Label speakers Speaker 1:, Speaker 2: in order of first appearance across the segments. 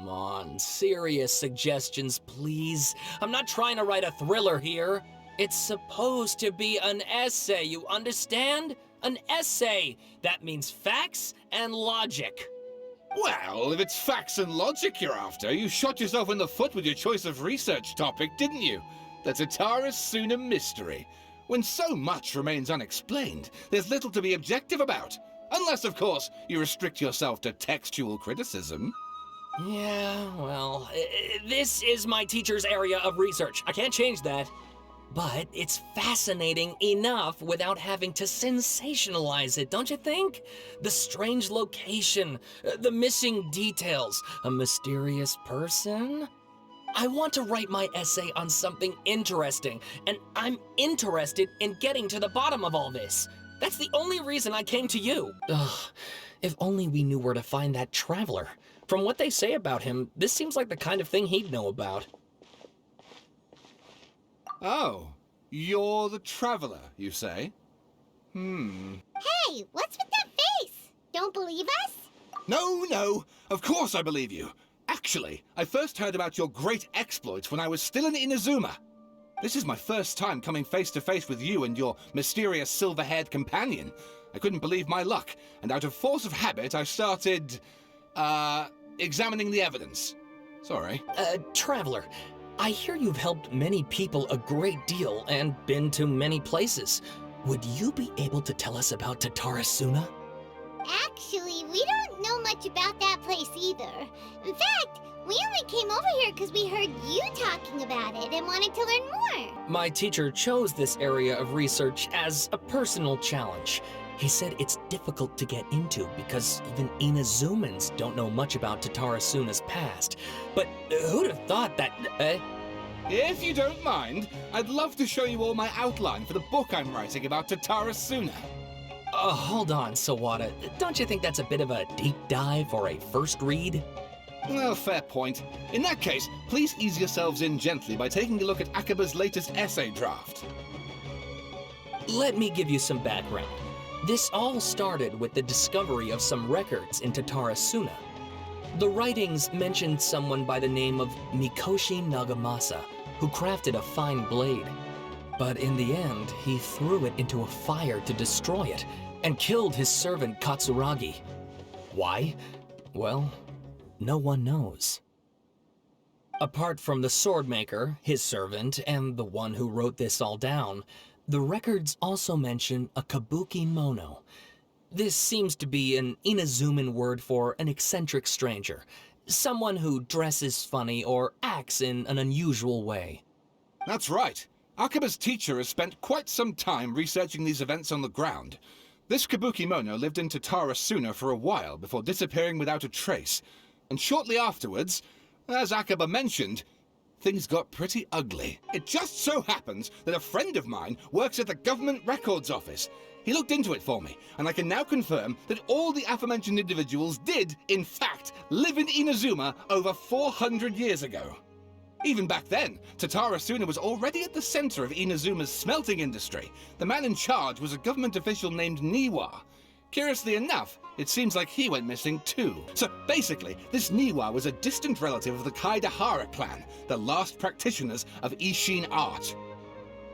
Speaker 1: Come on, serious suggestions, please. I'm not trying to write a thriller here. It's supposed to be an essay, you understand? An essay! That means facts and logic.
Speaker 2: Well, if it's facts and logic you're after, you shot yourself in the foot with your choice of research topic, didn't you? The Tatara-Suna mystery. When so much remains unexplained, there's little to be objective about. Unless, of course, you restrict yourself to textual criticism.
Speaker 1: Yeah, well, this is my teacher's area of research. I can't change that. But it's fascinating enough without having to sensationalize it, don't you think? The strange location, the missing details, a mysterious person. I want to write my essay on something interesting, and I'm interested in getting to the bottom of all this. That's the only reason I came to you. Ugh, if only we knew where to find that traveler. From what they say about him, this seems like the kind of thing he'd know about.
Speaker 2: Oh, you're the traveler, you say?
Speaker 3: Hey, what's with that face? Don't believe us?
Speaker 2: No, of course I believe you. Actually, I first heard about your great exploits when I was still in Inazuma. This is my first time coming face to face with you and your mysterious silver-haired companion. I couldn't believe my luck, and out of force of habit, I started, examining the evidence. Sorry.
Speaker 1: Traveler, I hear you've helped many people a great deal and been to many places. Would you be able to tell us about Tatara-Suna?
Speaker 3: Actually, we don't know much about that place either. In fact, we only came over here because we heard you talking about it and wanted to learn more.
Speaker 1: My teacher chose this area of research as a personal challenge. He said it's difficult to get into because even Inazumans don't know much about Tatara-Suna's past. But who'd have thought that,
Speaker 2: If you don't mind, I'd love to show you all my outline for the book I'm writing about Tatara-Suna.
Speaker 1: Hold on, Sawada. Don't you think that's a bit of a deep dive or a first read?
Speaker 2: Well, fair point. In that case, please ease yourselves in gently by taking a look at Akaba's latest essay draft.
Speaker 1: Let me give you some background. This all started with the discovery of some records in Tatara-Suna. The writings mentioned someone by the name of Mikoshi Nagamasa, who crafted a fine blade. But in the end, he threw it into a fire to destroy it, and killed his servant Katsuragi. Why? Well, no one knows. Apart from the swordmaker, his servant, and the one who wrote this all down, the records also mention a Kabukimono. This seems to be an Inazuman word for an eccentric stranger, someone who dresses funny or acts in an unusual way.
Speaker 2: That's right. Akaba's teacher has spent quite some time researching these events on the ground. This Kabukimono lived in Tatara-Suna for a while before disappearing without a trace. And shortly afterwards, as Akaba mentioned, things got pretty ugly. It just so happens that a friend of mine works at the Government Records Office. He looked into it for me, and I can now confirm that all the aforementioned individuals did, in fact, live in Inazuma over 400 years ago. Even back then, Tatara-Suna was already at the center of Inazuma's smelting industry. The man in charge was a government official named Niwa. Curiously enough, it seems like he went missing too. So basically, this Niwa was a distant relative of the Kaidahara clan, the last practitioners of Ishin art.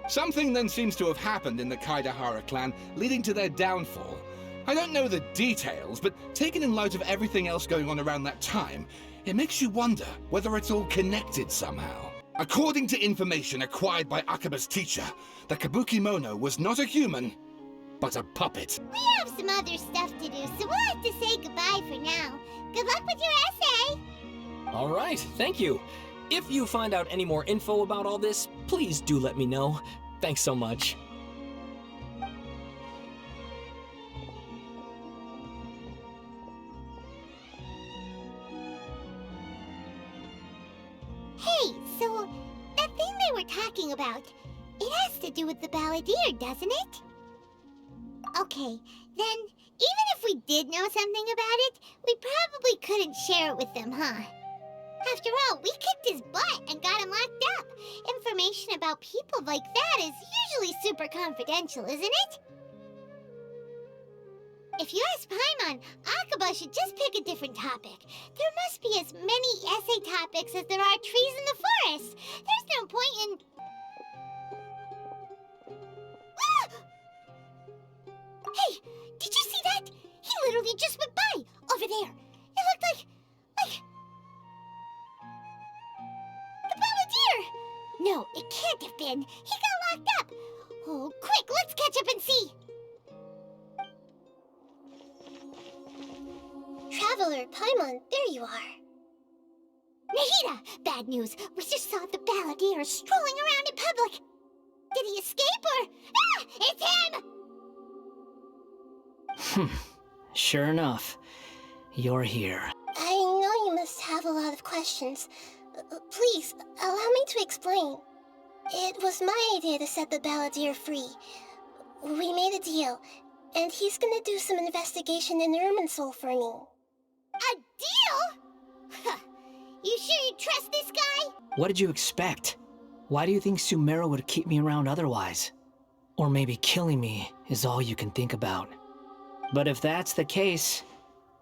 Speaker 2: Something then seems to have happened in the Kaidahara clan, leading to their downfall. I don't know the details, but taken in light of everything else going on around that time, it makes you wonder whether it's all connected somehow. According to information acquired by Akaba's teacher, the Kabukimono was not a human, but a puppet.
Speaker 3: We have some other stuff to do, so we'll have to say goodbye for now. Good luck with your essay!
Speaker 1: All right, thank you. If you find out any more info about all this, please do let me know. Thanks so much.
Speaker 3: Hey, so that thing they were talking about, it has to do with the balladeer, doesn't it? Okay, then even if we did know something about it, we probably couldn't share it with them, huh? After all, we kicked his butt and got him locked up. Information about people like that is usually super confidential, isn't it? If you ask Paimon, Akaba should just pick a different topic. There must be as many essay topics as there are trees in the forest. There's no point in... Ah! Hey, did you see that? He literally just went by, over there. It looked like... the Balladeer! No, it can't have been. He got locked up. Oh, quick, let's catch up and see. Traveler, Paimon, there you are. Nahida! Bad news. We just saw the Balladeer strolling around in public. Did he escape or... Ah! It's him!
Speaker 4: Sure enough, you're here.
Speaker 3: I know you must have a lot of questions. Please, allow me to explain. It was my idea to set the Balladeer free. We made a deal, and he's gonna do some investigation in Irminsul for me. A deal? Huh. You sure you trust this guy?
Speaker 4: What did you expect? Why do you think Sumeru would keep me around otherwise? Or maybe killing me is all you can think about. But if that's the case,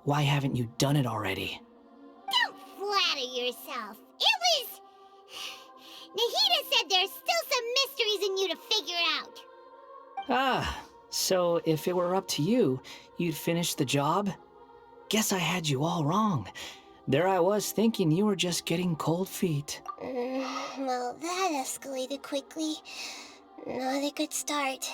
Speaker 4: why haven't you done it already?
Speaker 3: Don't flatter yourself. It was... Nahida said there's still some mysteries in you to figure out.
Speaker 4: Ah, so if it were up to you, you'd finish the job? Guess I had you all wrong. There I was thinking you were just getting cold feet.
Speaker 3: Well, that escalated quickly. Not a good start.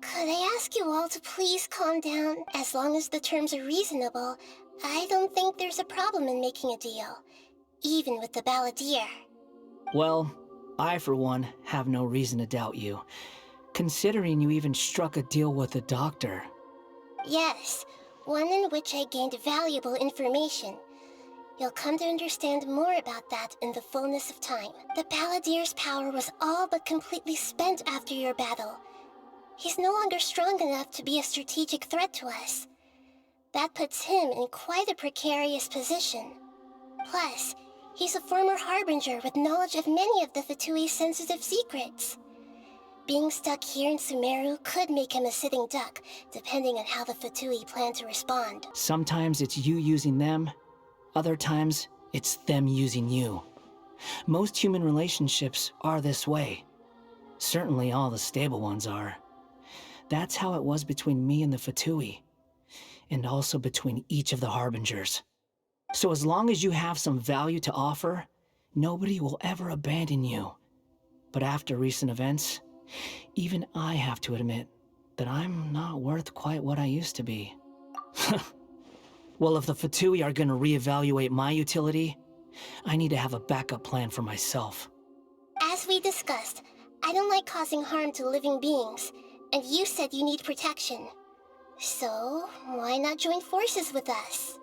Speaker 3: Could I ask you all to please calm down? As long as the terms are reasonable, I don't think there's a problem in making a deal. Even with the Balladeer.
Speaker 4: Well, I for one have no reason to doubt you, considering you even struck a deal with the doctor.
Speaker 3: Yes, one in which I gained valuable information. You'll come to understand more about that in the fullness of time. The Balladeer's power was all but completely spent after your battle. He's no longer strong enough to be a strategic threat to us. That puts him in quite a precarious position. Plus, he's a former Harbinger with knowledge of many of the Fatui's sensitive secrets. Being stuck here in Sumeru could make him a sitting duck, depending on how the Fatui plan to respond.
Speaker 4: Sometimes it's you using them, other times it's them using you. Most human relationships are this way. Certainly all the stable ones are. That's how it was between me and the Fatui, and also between each of the Harbingers. So as long as you have some value to offer, nobody will ever abandon you. But after recent events, even I have to admit that I'm not worth quite what I used to be. Well, if the Fatui are gonna reevaluate my utility, I need to have a backup plan for myself.
Speaker 3: As we discussed, I don't like causing harm to living beings, and you said you need protection. So, why not join forces with us?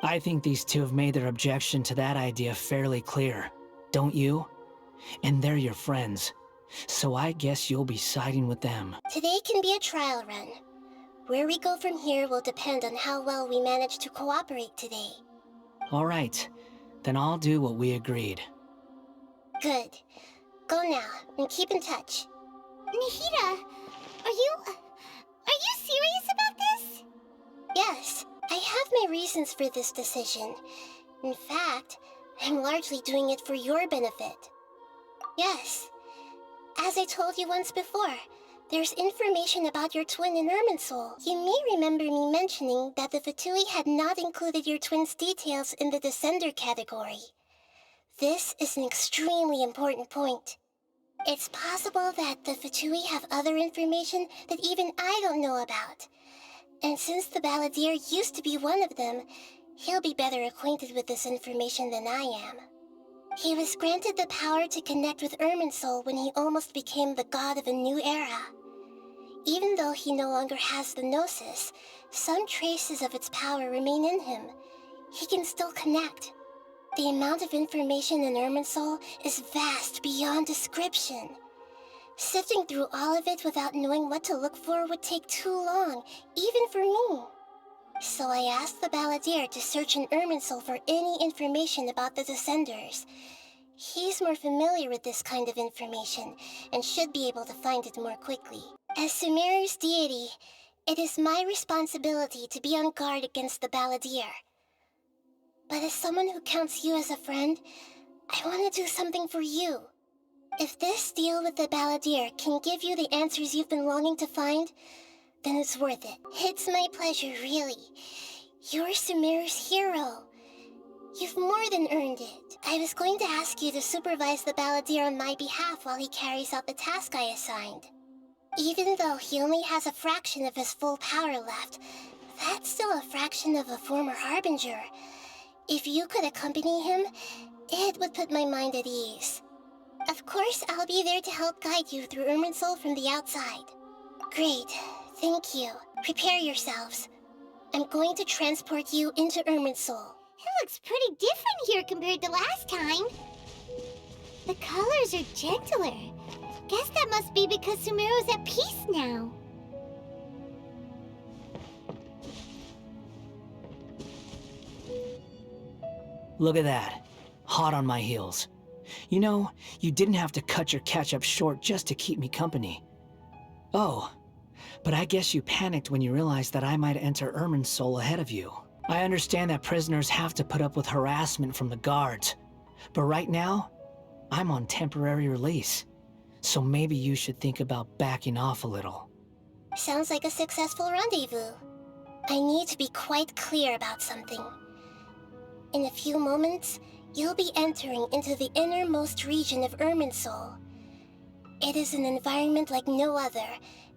Speaker 4: I think these two have made their objection to that idea fairly clear, don't you? And they're your friends, so I guess you'll be siding with them.
Speaker 3: Today can be a trial run. Where we go from here will depend on how well we manage to cooperate today.
Speaker 4: All right, then I'll do what we agreed.
Speaker 3: Good. Go now, and keep in touch. Nahida, are you serious about this? Yes, I have my reasons for this decision. In fact, I'm largely doing it for your benefit. Yes. As I told you once before, there's information about your twin in Irminsul. You may remember me mentioning that the Fatui had not included your twin's details in the Descender category. This is an extremely important point. It's possible that the Fatui have other information that even I don't know about. And since the Balladeer used to be one of them, he'll be better acquainted with this information than I am. He was granted the power to connect with Irminsul when he almost became the god of a new era. Even though he no longer has the Gnosis, some traces of its power remain in him. He can still connect. The amount of information in Irminsul is vast beyond description. Sifting through all of it without knowing what to look for would take too long, even for me. So I asked the Balladeer to search in Irminsul for any information about the Descenders. He's more familiar with this kind of information, and should be able to find it more quickly. As Sumeru's deity,
Speaker 5: It is my responsibility to be on guard against the balladeer. But as someone who counts you as a friend, I want to do something for you. If this deal with the balladeer can give you the answers you've been longing to find, then it's worth it. It's my pleasure, really. You're Sumeru's hero. You've more than earned it. I was going to ask you to supervise the balladeer on my behalf while he carries out the task I assigned. Even though he only has a fraction of his full power left, that's still a fraction of a former harbinger. If you could accompany him, it would put my mind at ease. Of course, I'll be there to help guide you through Irminsul from the outside. Great, thank you. Prepare yourselves. I'm going to transport you into Irminsul.
Speaker 3: It looks pretty different here compared to last time. The colors are gentler. Guess that must be because Sumeru's at peace now.
Speaker 4: Look at that. Hot on my heels. You know, you didn't have to cut your catch-up short just to keep me company. Oh, but I guess you panicked when you realized that I might enter Irminsul ahead of you. I understand that prisoners have to put up with harassment from the guards, but right now, I'm on temporary release. So maybe you should think about backing off a little.
Speaker 5: Sounds like a successful rendezvous. I need to be quite clear about something. In a few moments, you'll be entering into the innermost region of Irminsul. It is an environment like no other,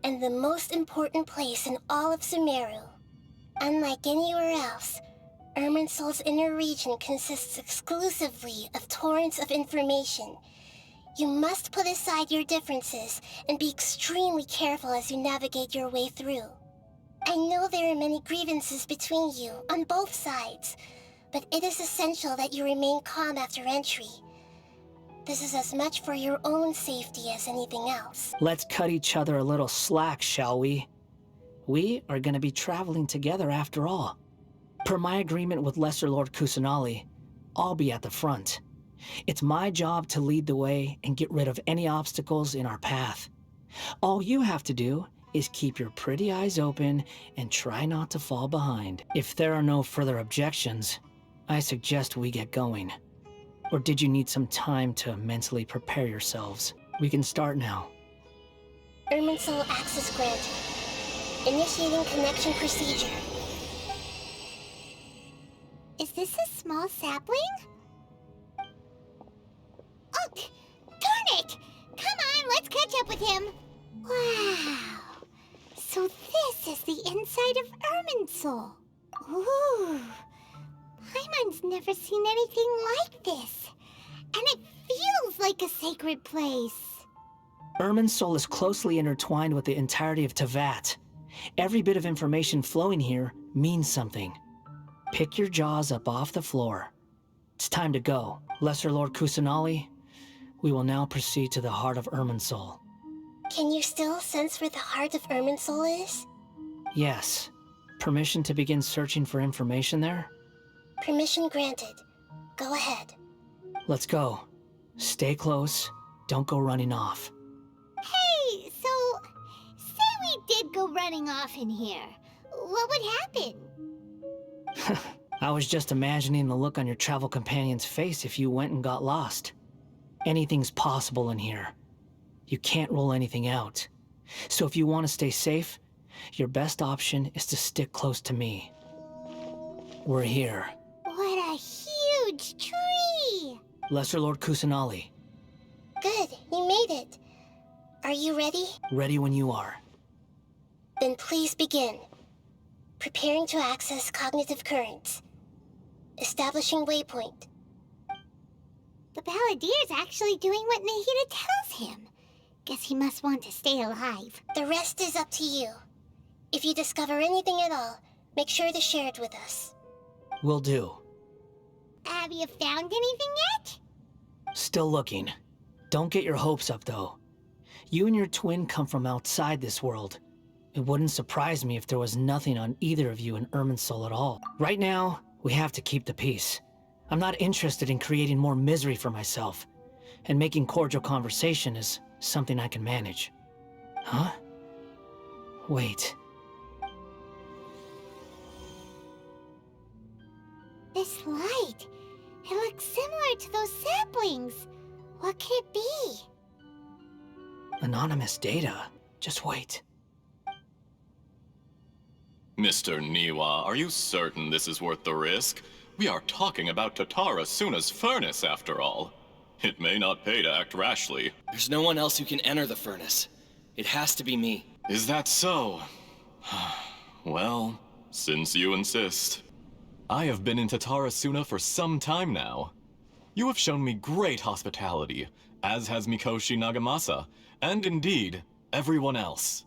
Speaker 5: and the most important place in all of Sumeru. Unlike anywhere else, Irminsul's inner region consists exclusively of torrents of information. You must put aside your differences and be extremely careful as you navigate your way through. I know there are many grievances between you on both sides, but it is essential that you remain calm after entry. This is as much for your own safety as anything else.
Speaker 4: Let's cut each other a little slack, shall we? We are going to be traveling together after all. Per my agreement with Lesser Lord Kusanali, I'll be at the front. It's my job to lead the way and get rid of any obstacles in our path. All you have to do is keep your pretty eyes open and try not to fall behind. If there are no further objections, I suggest we get going. Or did you need some time to mentally prepare yourselves? We can start now.
Speaker 5: Irminsul access granted. Initiating connection procedure.
Speaker 3: Is this a small sapling? Oh, darn it! Come on, let's catch up with him. Wow. So this is the inside of Irminsul. Ooh. Paimon's never seen anything like this. And it feels like a sacred place.
Speaker 4: Irminsul is closely intertwined with the entirety of Teyvat. Every bit of information flowing here means something. Pick your jaws up off the floor. It's time to go. Lesser Lord Kusanali, we will now proceed to the heart of Irminsul.
Speaker 5: Can you still sense where the heart of Irminsul is?
Speaker 4: Yes. Permission to begin searching for information there?
Speaker 5: Permission granted. Go ahead.
Speaker 4: Let's go. Stay close. Don't go running off.
Speaker 3: Hey, so, say we did go running off in here. What would happen?
Speaker 4: I was just imagining the look on your travel companion's face if you went and got lost. Anything's possible in here. You can't rule anything out. So if you want to stay safe, your best option is to stick close to me. We're here.
Speaker 3: What a huge tree!
Speaker 4: Lesser Lord Kusanali.
Speaker 5: Good, you made it. Are you ready?
Speaker 4: Ready when you are.
Speaker 5: Then please begin. Preparing to access cognitive currents. Establishing waypoint.
Speaker 3: The balladier's actually doing what Nahida tells him. Guess he must want to stay alive.
Speaker 5: The rest is up to you. If you discover anything at all, make sure to share it with us.
Speaker 4: Will do.
Speaker 3: Have you found anything yet?
Speaker 4: Still looking. Don't get your hopes up, though. You and your twin come from outside this world. It wouldn't surprise me if there was nothing on either of you in Irminsul at all. Right now, we have to keep the peace. I'm not interested in creating more misery for myself, and making cordial conversation is something I can manage. Huh? Wait.
Speaker 3: This light, it looks similar to those saplings. What could it be?
Speaker 4: Anonymous data. Just wait.
Speaker 6: Mr. Niwa, are you certain this is worth the risk? We are talking about Tatara Suna's furnace, after all. It may not pay to act rashly.
Speaker 7: There's no one else who can enter the furnace. It has to be me.
Speaker 6: Is that so? Well, since you insist. I have been in Tatara Suna for some time now. You have shown me great hospitality, as has Mikoshi Nagamasa, and indeed, everyone else.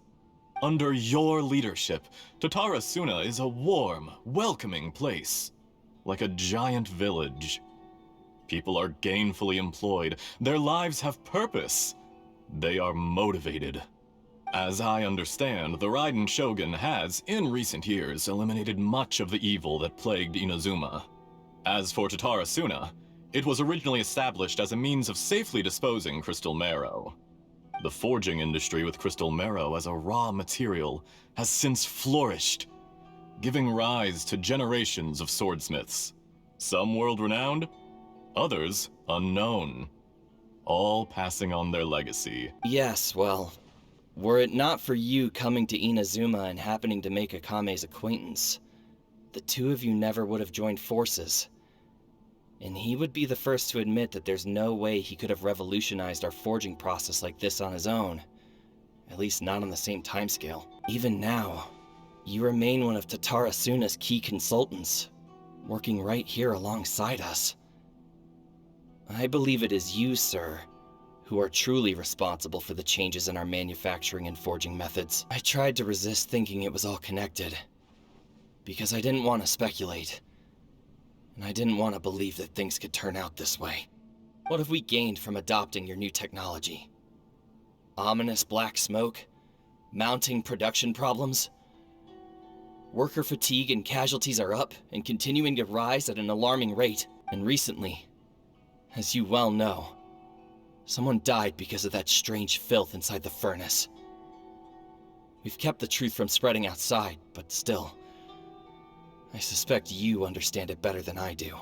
Speaker 6: Under your leadership, Tatara Suna is a warm, welcoming place. Like a giant village. People are gainfully employed. Their lives have purpose. They are motivated. As I understand, the Raiden Shogun has, in recent years, eliminated much of the evil that plagued Inazuma. As for Tatara Suna, it was originally established as a means of safely disposing crystal marrow. The forging industry with crystal marrow as a raw material has since flourished, giving rise to generations of swordsmiths. Some world-renowned, others unknown, all passing on their legacy.
Speaker 7: Yes, well, were it not for you coming to Inazuma and happening to make Akame's acquaintance, the two of you never would have joined forces. And he would be the first to admit that there's no way he could have revolutionized our forging process like this on his own. At least not on the same timescale. Even now, you remain one of Tatara Suna's key consultants, working right here alongside us. I believe it is you, sir, who are truly responsible for the changes in our manufacturing and forging methods. I tried to resist thinking it was all connected, because I didn't want to speculate. And I didn't want to believe that things could turn out this way. What have we gained from adopting your new technology? Ominous black smoke? Mounting production problems? Worker fatigue and casualties are up and continuing to rise at an alarming rate. And recently, as you well know, someone died because of that strange filth inside the furnace. We've kept the truth from spreading outside, but still, I suspect you understand it better than I do.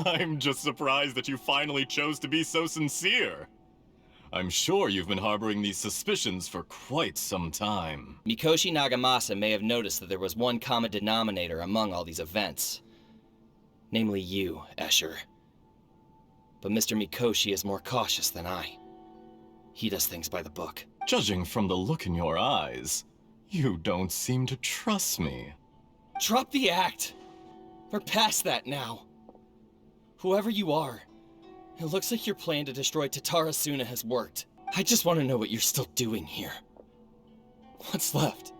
Speaker 6: I'm just surprised that you finally chose to be so sincere. I'm sure you've been harboring these suspicions for quite some time.
Speaker 7: Mikoshi Nagamasa may have noticed that there was one common denominator among all these events. Namely you, Escher. But Mr. Mikoshi is more cautious than I. He does things by the book.
Speaker 6: Judging from the look in your eyes, you don't seem to trust me.
Speaker 7: Drop the act! We're past that now. Whoever you are, it looks like your plan to destroy Tatara Suna has worked. I just want to know what you're still doing here. What's left?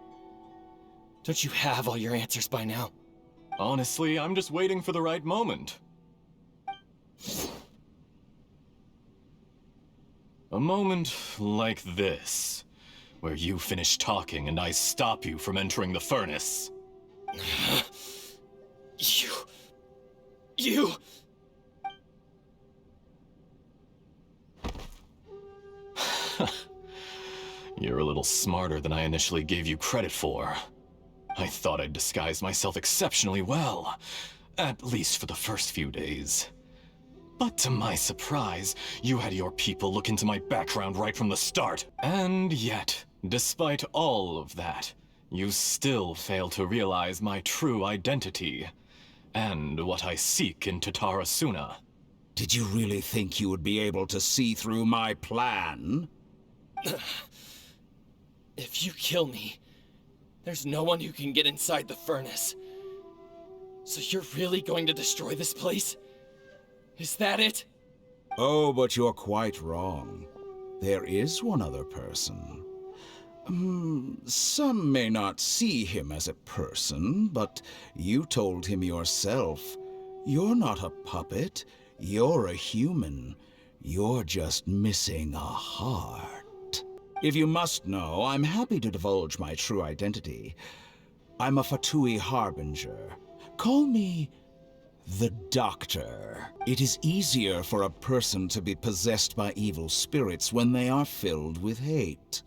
Speaker 7: Don't you have all your answers by now?
Speaker 6: Honestly, I'm just waiting for the right moment. A moment like this, where you finish talking and I stop you from entering the furnace.
Speaker 7: You...
Speaker 6: You're a little smarter than I initially gave you credit for. I thought I'd disguised myself exceptionally well, at least for the first few days. But to my surprise, you had your people look into my background right from the start. And yet, despite all of that, you still fail to realize my true identity, and what I seek in Tatara Suna.
Speaker 8: Did you really think you would be able to see through my plan?
Speaker 7: If you kill me, there's no one who can get inside the furnace. So you're really going to destroy this place? Is that it?
Speaker 8: Oh, but you're quite wrong. There is one other person. Some may not see him as a person, but you told him yourself. You're not a puppet. You're a human. You're just missing a heart. If you must know, I'm happy to divulge my true identity. I'm a Fatui Harbinger. Call me the Doctor. It is easier for a person to be possessed by evil spirits when they are filled with hate.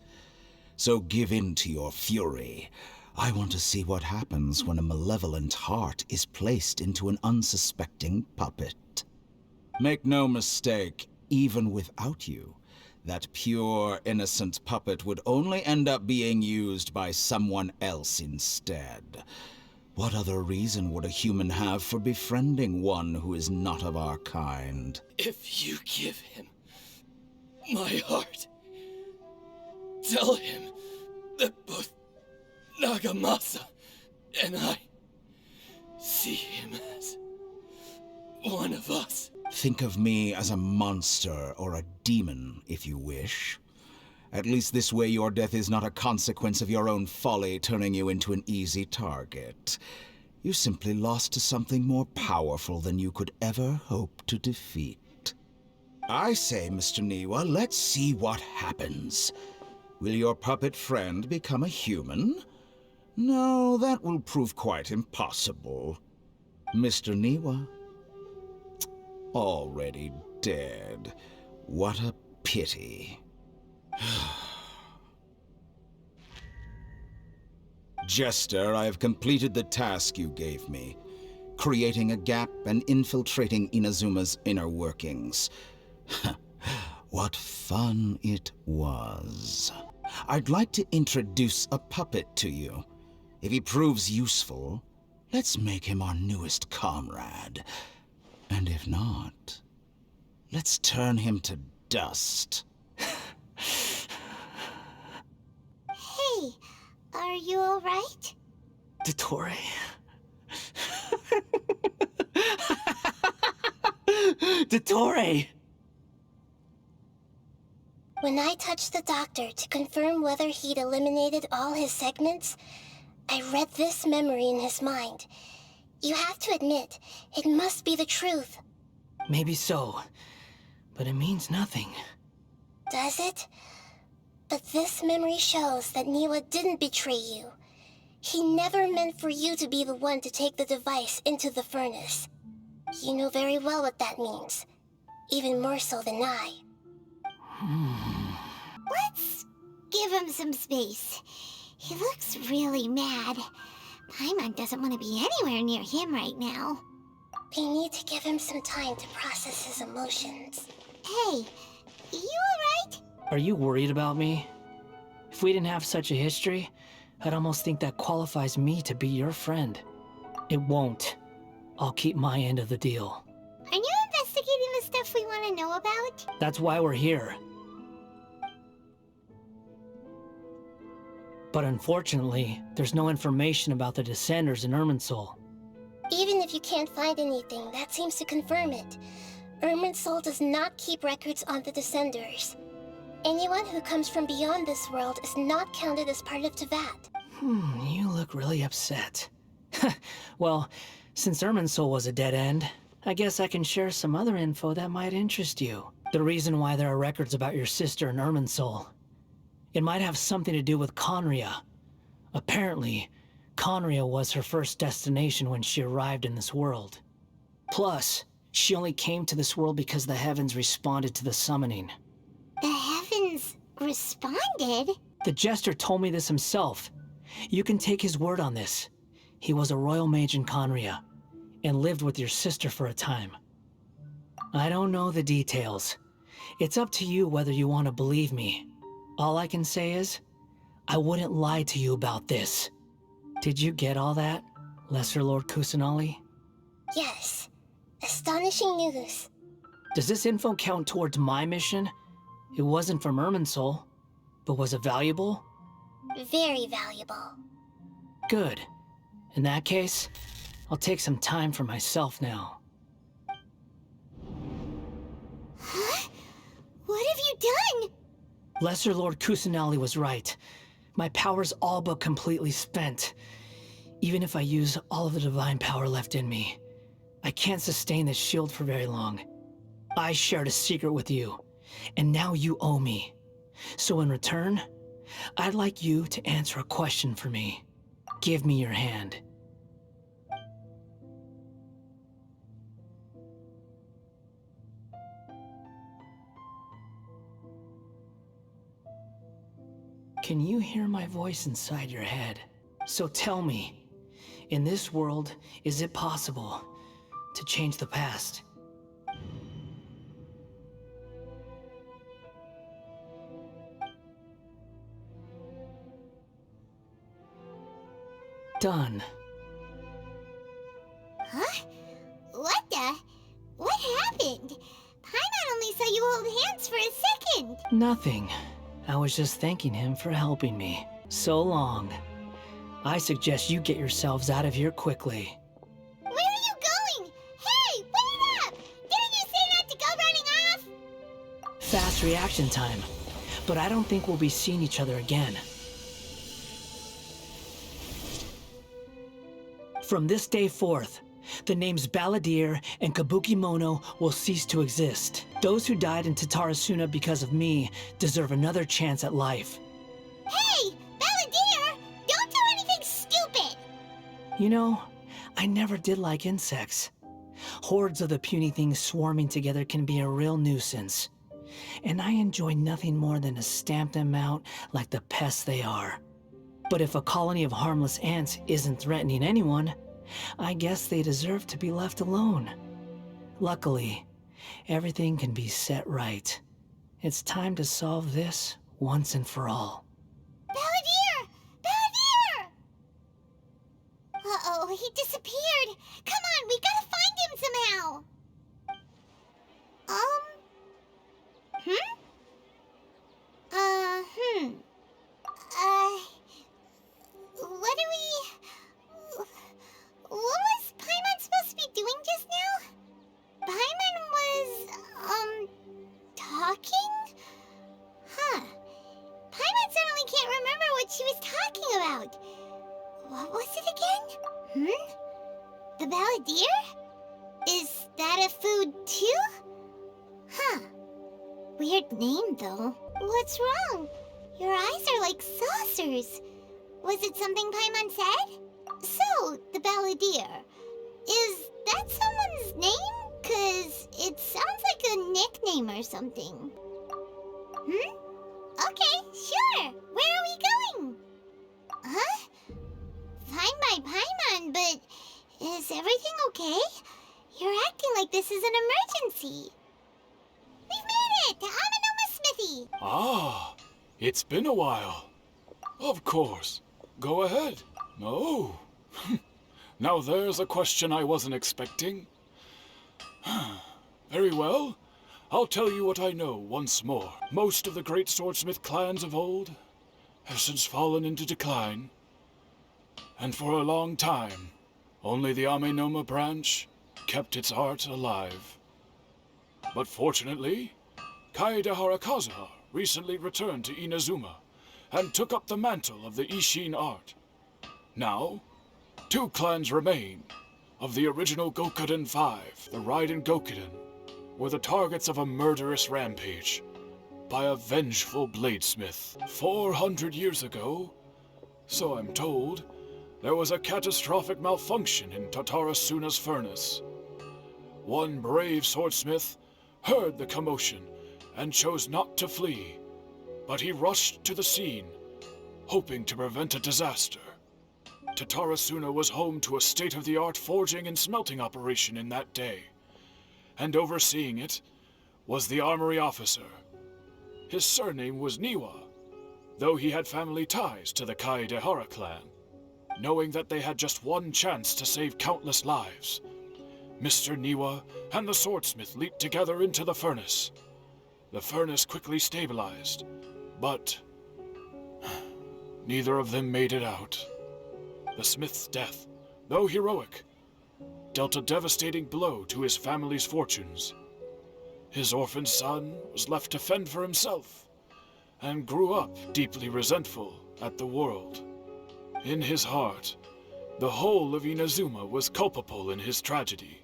Speaker 8: So give in to your fury. I want to see what happens when a malevolent heart is placed into an unsuspecting puppet. Make no mistake, even without you, that pure, innocent puppet would only end up being used by someone else instead. What other reason would a human have for befriending one who is not of our kind?
Speaker 7: If you give him my heart, tell him that both Nagamasa and I see him as one of us.
Speaker 8: Think of me as a monster or a demon, if you wish. At least this way your death is not a consequence of your own folly turning you into an easy target. You simply lost to something more powerful than you could ever hope to defeat. I say, Mr. Niwa, let's see what happens. Will your puppet friend become a human? No, that will prove quite impossible. Mr. Niwa? Already dead. What a pity. Jester, I have completed the task you gave me, creating a gap and infiltrating Inazuma's inner workings. What fun it was. I'd like to introduce a puppet to you. If he proves useful, let's make him our newest comrade. And if not, let's turn him to dust.
Speaker 3: Hey, are you alright?
Speaker 4: Dottore. Dottore!
Speaker 5: When I touched the doctor to confirm whether he'd eliminated all his segments, I read this memory in his mind. You have to admit, it must be the truth.
Speaker 4: Maybe so, but it means nothing.
Speaker 5: Does it? But this memory shows that Niwa didn't betray you. He never meant for you to be the one to take the device into the furnace. You know very well what that means. Even more so than I.
Speaker 3: Let's give him some space. He looks really mad. Paimon doesn't want to be anywhere near him right now.
Speaker 5: We need to give him some time to process his emotions.
Speaker 3: Hey, you alright?
Speaker 4: Are you worried about me? If we didn't have such a history, I'd almost think that qualifies me to be your friend. It won't. I'll keep my end of the deal.
Speaker 3: Are you investigating the stuff we want to know about?
Speaker 4: That's why we're here. But unfortunately, there's no information about the Descenders in Irminsul.
Speaker 5: Even if you can't find anything, that seems to confirm it. Irminsul does not keep records on the Descenders. Anyone who comes from beyond this world is not counted as part of Tevat.
Speaker 4: You look really upset. Well, since Irminsul was a dead end, I guess I can share some other info that might interest you. The reason why there are records about your sister in Irminsul. It might have something to do with Conria. Apparently, Conria was her first destination when she arrived in this world. Plus, she only came to this world because the heavens responded to the summoning.
Speaker 3: The heavens responded?
Speaker 4: The Jester told me this himself. You can take his word on this. He was a royal mage in Conria, and lived with your sister for a time. I don't know the details. It's up to you whether you want to believe me. All I can say is, I wouldn't lie to you about this. Did you get all that, Lesser Lord Kusanali?
Speaker 5: Yes. Astonishing news.
Speaker 4: Does this info count towards my mission? It wasn't from Irminsul, but was it valuable?
Speaker 5: Very valuable.
Speaker 4: Good. In that case, I'll take some time for myself now.
Speaker 3: Huh? What have you done?
Speaker 4: Lesser Lord Kusanali was right. My power's all but completely spent. Even if I use all of the divine power left in me, I can't sustain this shield for very long. I shared a secret with you, and now you owe me. So in return, I'd like you to answer a question for me. Give me your hand. Can you hear my voice inside your head? So tell me, in this world, is it possible to change the past? Done.
Speaker 3: Huh? What the? What happened? Paimon only saw you hold hands for a second.
Speaker 4: Nothing. I was just thanking him for helping me. So long. I suggest you get yourselves out of here quickly.
Speaker 3: Where are you going? Hey, wait up! Didn't you say not to go running off?
Speaker 4: Fast reaction time. But I don't think we'll be seeing each other again. From this day forth, the names Balladeer and Kabukimono will cease to exist. Those who died in Tatarasuna because of me deserve another chance at life.
Speaker 3: Hey, Balladeer! Don't do anything stupid!
Speaker 4: You know, I never did like insects. Hordes of the puny things swarming together can be a real nuisance. And I enjoy nothing more than to stamp them out like the pests they are. But if a colony of harmless ants isn't threatening anyone, I guess they deserve to be left alone. Luckily, everything can be set right. It's time to solve this once and for all.
Speaker 3: Balladeer! Balladeer! Uh-oh, he disappeared. Come on, we gotta find him somehow. What do we... What was Paimon supposed to be doing just now? Paimon was, talking? Huh. Paimon suddenly can't remember what she was talking about. What was it again? The Balladeer? Is that a food too? Huh. Weird name, though. What's wrong? Your eyes are like saucers. Was it something Paimon said? So, the Balladeer. Is that someone's name? 'Cause it sounds like a nickname or something. Okay, sure. Where are we going? Huh? Fine by Paimon, but is everything okay? You're acting like this is an emergency. We've made it to Amanoma Smithy.
Speaker 9: Ah, it's been a while. Of course. Go ahead. Oh. Now there's a question I wasn't expecting. Very well. I'll tell you what I know once more. Most of the great swordsmith clans of old have since fallen into decline. And for a long time, only the Amenoma branch kept its art alive. But fortunately, Kaede Harakaza recently returned to Inazuma and took up the mantle of the Ishin art. Now, 2 clans remain of the original Gokuden 5. The Raiden Gokuden were the targets of a murderous rampage by a vengeful bladesmith. 400 years ago, so I'm told, there was a catastrophic malfunction in Tatarasuna's furnace. One brave swordsmith heard the commotion and chose not to flee, but he rushed to the scene, hoping to prevent a disaster. Tatarasuna was home to a state-of-the-art forging and smelting operation in that day, and overseeing it was the armory officer. His surname was Niwa, though he had family ties to the Kaedehara clan. Knowing that they had just one chance to save countless lives, Mr. Niwa and the swordsmith leaped together into the furnace. The furnace quickly stabilized, but neither of them made it out. The smith's death, though heroic, dealt a devastating blow to his family's fortunes. His orphaned son was left to fend for himself, and grew up deeply resentful at the world. In his heart, the whole of Inazuma was culpable in his tragedy.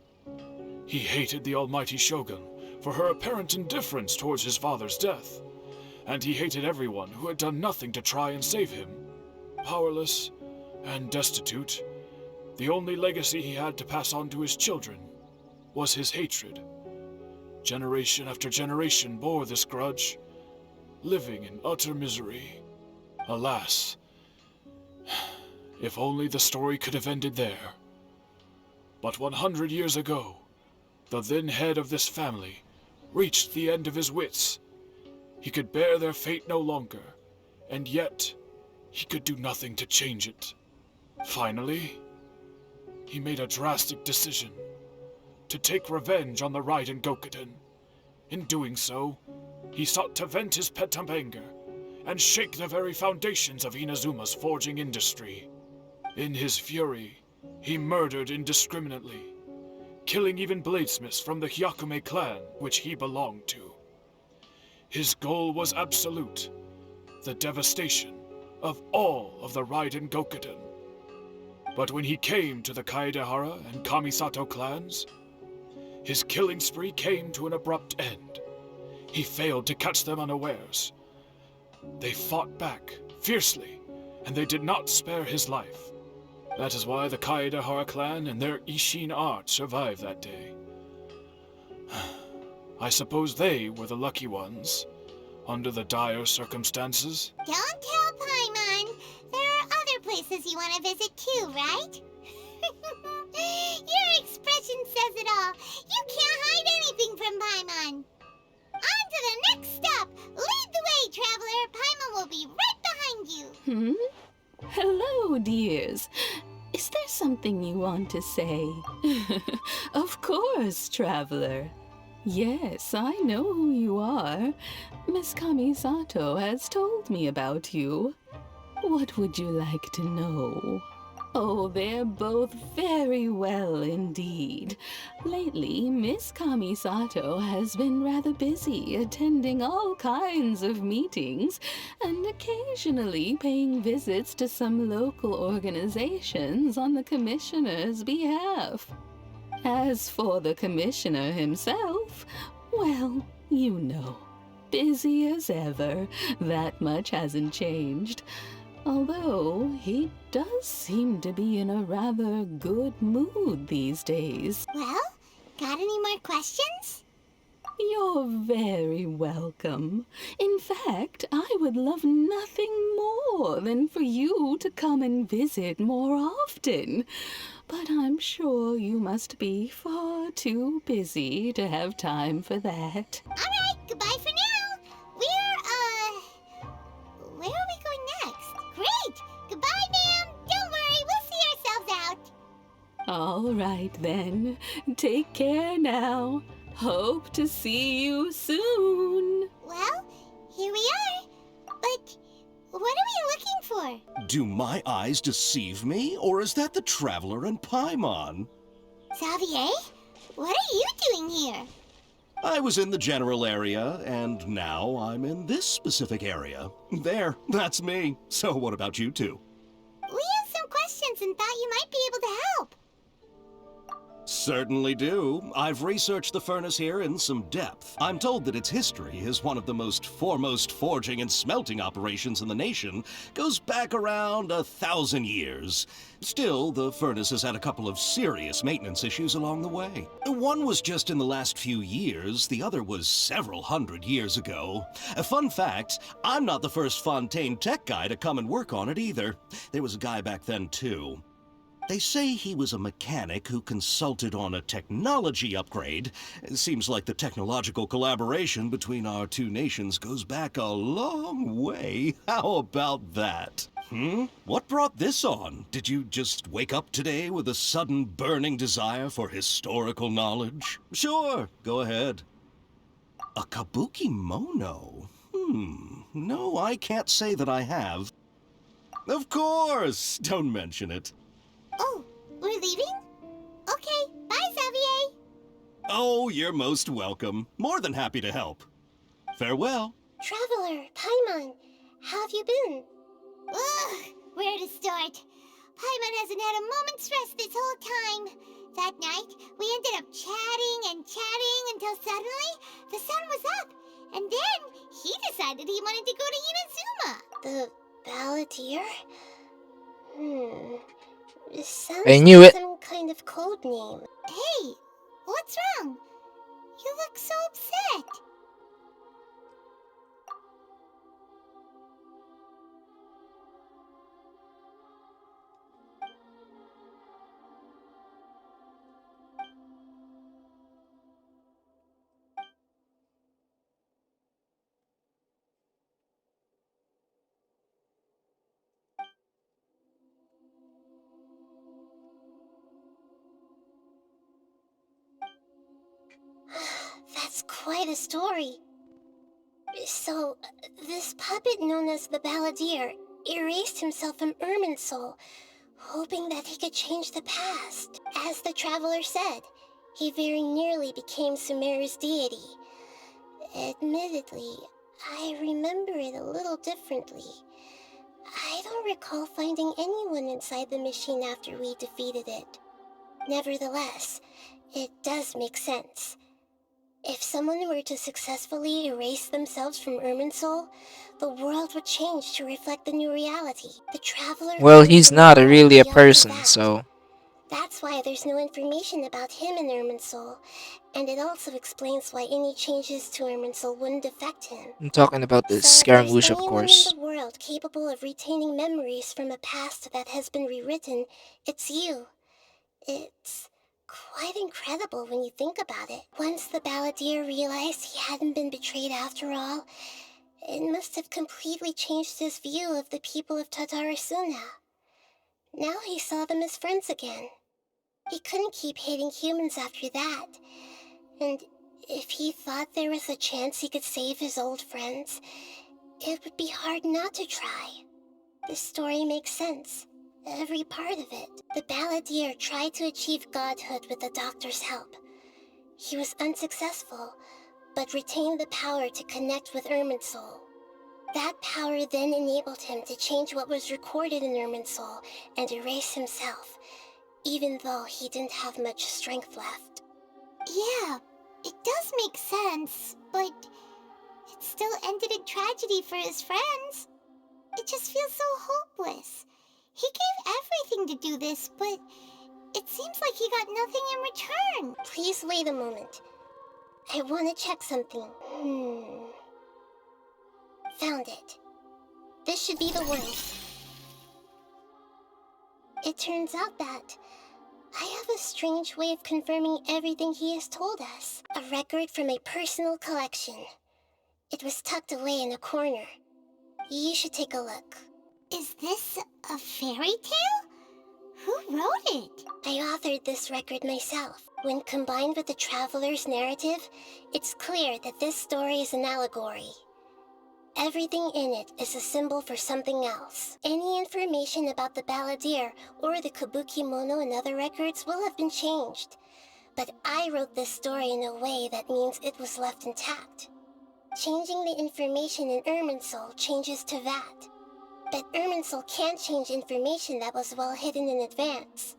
Speaker 9: He hated the almighty shogun for her apparent indifference towards his father's death, and he hated everyone who had done nothing to try and save him. Powerless and destitute, the only legacy he had to pass on to his children was his hatred. Generation after generation bore this grudge, living in utter misery. Alas, If only the story could have ended there. But 100 years ago, the then head of this family reached the end of his wits. He could bear their fate no longer, and yet he could do nothing to change it. Finally, he made a drastic decision to take revenge on the Raiden Gokuden. In doing so, he sought to vent his pent up anger and shake the very foundations of Inazuma's forging industry. In his fury, he murdered indiscriminately, killing even bladesmiths from the Hyakume clan which he belonged to. His goal was absolute, the devastation of all of the Raiden Gokuden. But when he came to the Kaedehara and Kamisato clans, his killing spree came to an abrupt end. He failed to catch them unawares. They fought back fiercely, and they did not spare his life. That is why the Kaedehara clan and their Ishin art survived that day. I suppose they were the lucky ones, under the dire circumstances.
Speaker 3: Don't tell Paimon. There are other places you want to visit too, right? Your expression says it all. You can't hide anything from Paimon. On to the next stop. Lead the way, traveler. Paimon will be right behind you.
Speaker 10: Hello, dears. Is there something you want to say? Of course, traveler. Yes, I know who you are. Miss Kamisato has told me about you. What would you like to know? Oh, they're both very well indeed. Lately, Miss Kamisato has been rather busy attending all kinds of meetings and occasionally paying visits to some local organizations on the commissioner's behalf. As for the commissioner himself, well, you know, busy as ever. That much hasn't changed. Although he does seem to be in a rather good mood these days.
Speaker 3: Well, got any more questions?
Speaker 10: You're very welcome. In fact, I would love nothing more than for you to come and visit more often. But I'm sure you must be far too busy to have time for that.
Speaker 3: All right, goodbye for now. Where are we going next? Great! Goodbye, ma'am. Don't worry, we'll see ourselves out.
Speaker 10: All right then. Take care now. Hope to see you soon.
Speaker 3: Well, here we are. But what are we looking for?
Speaker 11: Do my eyes deceive me, or is that the Traveler and Paimon?
Speaker 3: Xavier, what are you doing here?
Speaker 11: I was in the general area, and now I'm in this specific area. There, that's me. So what about you two?
Speaker 3: We have some questions and thought you might be able to help.
Speaker 11: Certainly do. I've researched the furnace here in some depth. I'm told that its history as one of the most foremost forging and smelting operations in the nation goes back around 1,000 years. Still, the furnace has had a couple of serious maintenance issues along the way. One was just in the last few years, the other was several hundred years ago. A fun fact, I'm not the first Fontaine tech guy to come and work on it either. There was a guy back then too. They say he was a mechanic who consulted on a technology upgrade. It seems like the technological collaboration between our two nations goes back a long way. How about that? What brought this on? Did you just wake up today with a sudden burning desire for historical knowledge? Sure, go ahead. A Kabukimono? No, I can't say that I have. Of course! Don't mention it.
Speaker 3: Oh, we're leaving? Okay, bye, Xavier.
Speaker 11: Oh, you're most welcome. More than happy to help. Farewell.
Speaker 5: Traveler, Paimon, how have you been?
Speaker 3: Ugh, where to start? Paimon hasn't had a moment's rest this whole time. That night, we ended up chatting and chatting until suddenly the sun was up. And then he decided he wanted to go to Inazuma.
Speaker 5: The Balladeer? It sounds
Speaker 12: I knew
Speaker 5: like
Speaker 12: it.
Speaker 5: some kind of code name.
Speaker 3: Hey, what's wrong? You look so upset.
Speaker 5: quite a story. So, this puppet known as the Balladeer erased himself from Irminsul, hoping that he could change the past. As the traveler said, he very nearly became Sumeru's deity. Admittedly, I remember it a little differently. I don't recall finding anyone inside the machine after we defeated it. Nevertheless, it does make sense. If someone were to successfully erase themselves from Irminsul, the world would change to reflect the new reality. The traveler...
Speaker 12: Well, he's not really a person, so...
Speaker 5: That's why there's no information about him in Irminsul, and it also explains why any changes to Irminsul wouldn't affect him.
Speaker 12: I'm talking about the
Speaker 5: So
Speaker 12: Scaramouche,
Speaker 5: if
Speaker 12: of
Speaker 5: there's anyone
Speaker 12: course.
Speaker 5: in the world capable of retaining memories from a past that has been rewritten, it's you. It's quite incredible when you think about it. Once the Balladeer realized he hadn't been betrayed after all, it must have completely changed his view of the people of Tatarasuna. Now he saw them as friends again. He couldn't keep hating humans after that. And if he thought there was a chance he could save his old friends, it would be hard not to try. The story makes sense. Every part of it. The Balladeer tried to achieve godhood with the doctor's help. He was unsuccessful, but retained the power to connect with Irminsul. That power then enabled him to change what was recorded in Irminsul and erase himself, even though he didn't have much strength left.
Speaker 3: Yeah, it does make sense, but it still ended in tragedy for his friends. It just feels so hopeless. He gave everything to do this, but it seems like he got nothing in return.
Speaker 5: Please wait a moment. I want to check something. Found it. This should be the one. It turns out that I have a strange way of confirming everything he has told us. A record from a personal collection. It was tucked away in a corner. You should take a look.
Speaker 3: Is this a fairy tale? Who wrote it?
Speaker 5: I authored this record myself. When combined with the traveler's narrative, it's clear that this story is an allegory. Everything in it is a symbol for something else. Any information about the Balladeer or the Kabukimono and other records will have been changed. But I wrote this story in a way that means it was left intact. Changing the information in Irminsul changes to that. But Irminsul can't change information that was well hidden in advance.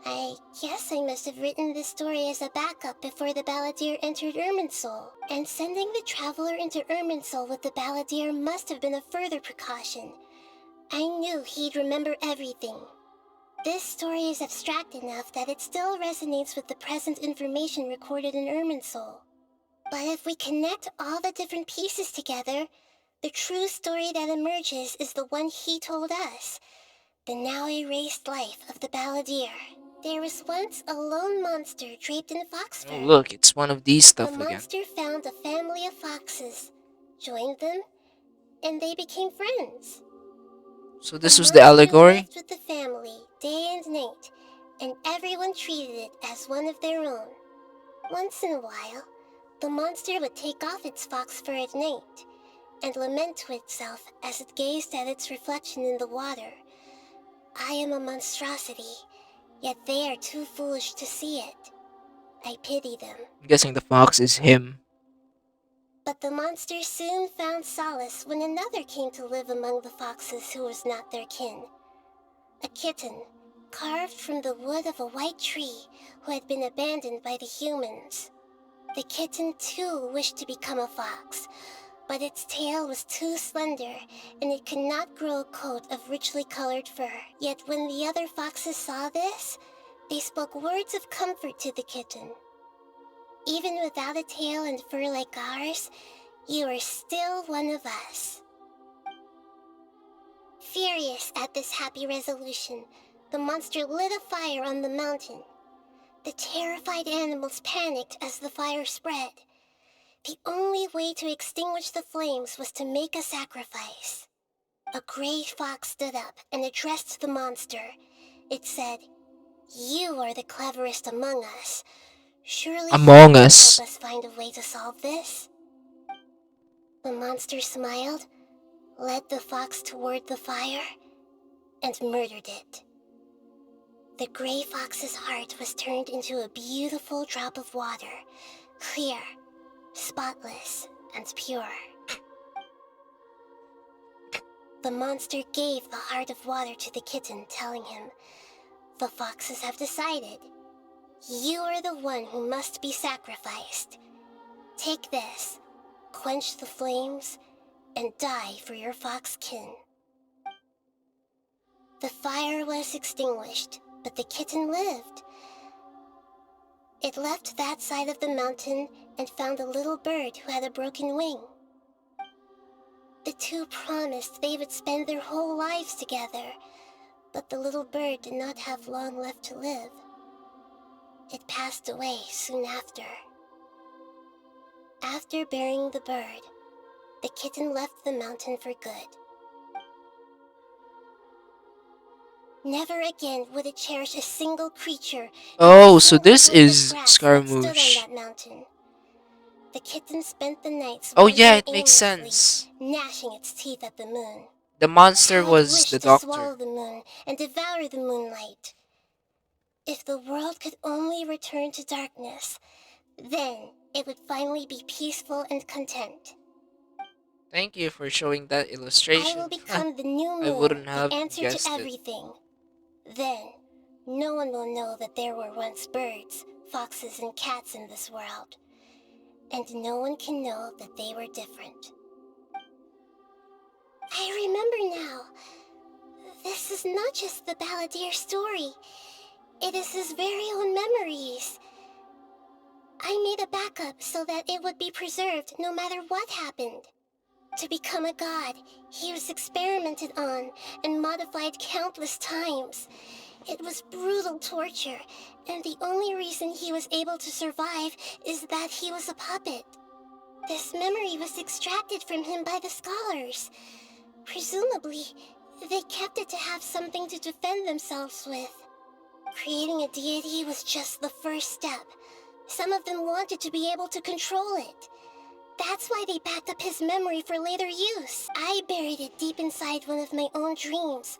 Speaker 5: I guess I must have written this story as a backup before the Balladeer entered Irminsul. And sending the traveler into Irminsul with the Balladeer must have been a further precaution. I knew he'd remember everything. This story is abstract enough that it still resonates with the present information recorded in Irminsul. But if we connect all the different pieces together, the true story that emerges is the one he told us, the now erased life of the Balladeer. There was once a lone monster draped in fox fur.
Speaker 12: Oh, look, it's one of these stuff
Speaker 5: The
Speaker 12: again.
Speaker 5: monster found a family of foxes, joined them, and they became friends.
Speaker 12: So this was the allegory?
Speaker 5: Lived with the family day and night, and everyone treated it as one of their own. Once in a while, the monster would take off its fox fur at night and lament to itself as it gazed at its reflection in the water. I am a monstrosity, yet they are too foolish to see it. I pity them.
Speaker 12: I'm guessing the fox is him.
Speaker 5: But the monster soon found solace when another came to live among the foxes who was not their kin. A kitten, carved from the wood of a white tree who had been abandoned by the humans. The kitten too wished to become a fox, but its tail was too slender and it could not grow a coat of richly colored fur. Yet when the other foxes saw this, they spoke words of comfort to the kitten. Even without a tail and fur like ours, you are still one of us. Furious at this happy resolution, the monster lit a fire on the mountain. The terrified animals panicked as the fire spread. The only way to extinguish the flames was to make a sacrifice. A gray fox stood up and addressed the monster. It said, "You are the cleverest among us. Surely
Speaker 12: Among
Speaker 5: you can
Speaker 12: Us.
Speaker 5: help us find a way to solve this. The monster smiled, led the fox toward the fire, and murdered it. The gray fox's heart was turned into a beautiful drop of water, clear, spotless, and pure. The monster gave the heart of water to the kitten, telling him, "The foxes have decided. You are the one who must be sacrificed. Take this, quench the flames, and die for your fox kin." The fire was extinguished, but the kitten lived. It left that side of the mountain and found a little bird who had a broken wing. The two promised they would spend their whole lives together, but the little bird did not have long left to live. It passed away soon after. After burying the bird, the kitten left the mountain for good. Never again would it cherish a single creature.
Speaker 12: Oh, so this is Scaramouche.
Speaker 5: That mountain. The kitten spent the nights
Speaker 12: Oh yeah,
Speaker 5: wandering
Speaker 12: it makes
Speaker 5: aimlessly,
Speaker 12: sense.
Speaker 5: gnashing its teeth at the moon.
Speaker 12: The monster
Speaker 5: How it
Speaker 12: was
Speaker 5: wished
Speaker 12: the
Speaker 5: to swallow
Speaker 12: doctor.
Speaker 5: the moon and devour the moonlight. If the world could only return to darkness, then it would finally be peaceful and content.
Speaker 12: Thank you for showing that
Speaker 5: I
Speaker 12: illustration.
Speaker 5: will become the new
Speaker 12: I
Speaker 5: moon,
Speaker 12: wouldn't
Speaker 5: the
Speaker 12: have
Speaker 5: answer
Speaker 12: guessed
Speaker 5: to
Speaker 12: it.
Speaker 5: everything. Then, no one will know that there were once birds, foxes, and cats in this world. And no one can know that they were different. I remember now. This is not just the Balladeer story. It is his very own memories. I made a backup so that it would be preserved no matter what happened. To become a god, he was experimented on and modified countless times. It was brutal torture, and the only reason he was able to survive is that he was a puppet. This memory was extracted from him by the scholars. Presumably, they kept it to have something to defend themselves with. Creating a deity was just the first step. Some of them wanted to be able to control it. That's why they backed up his memory for later use. I buried it deep inside one of my own dreams,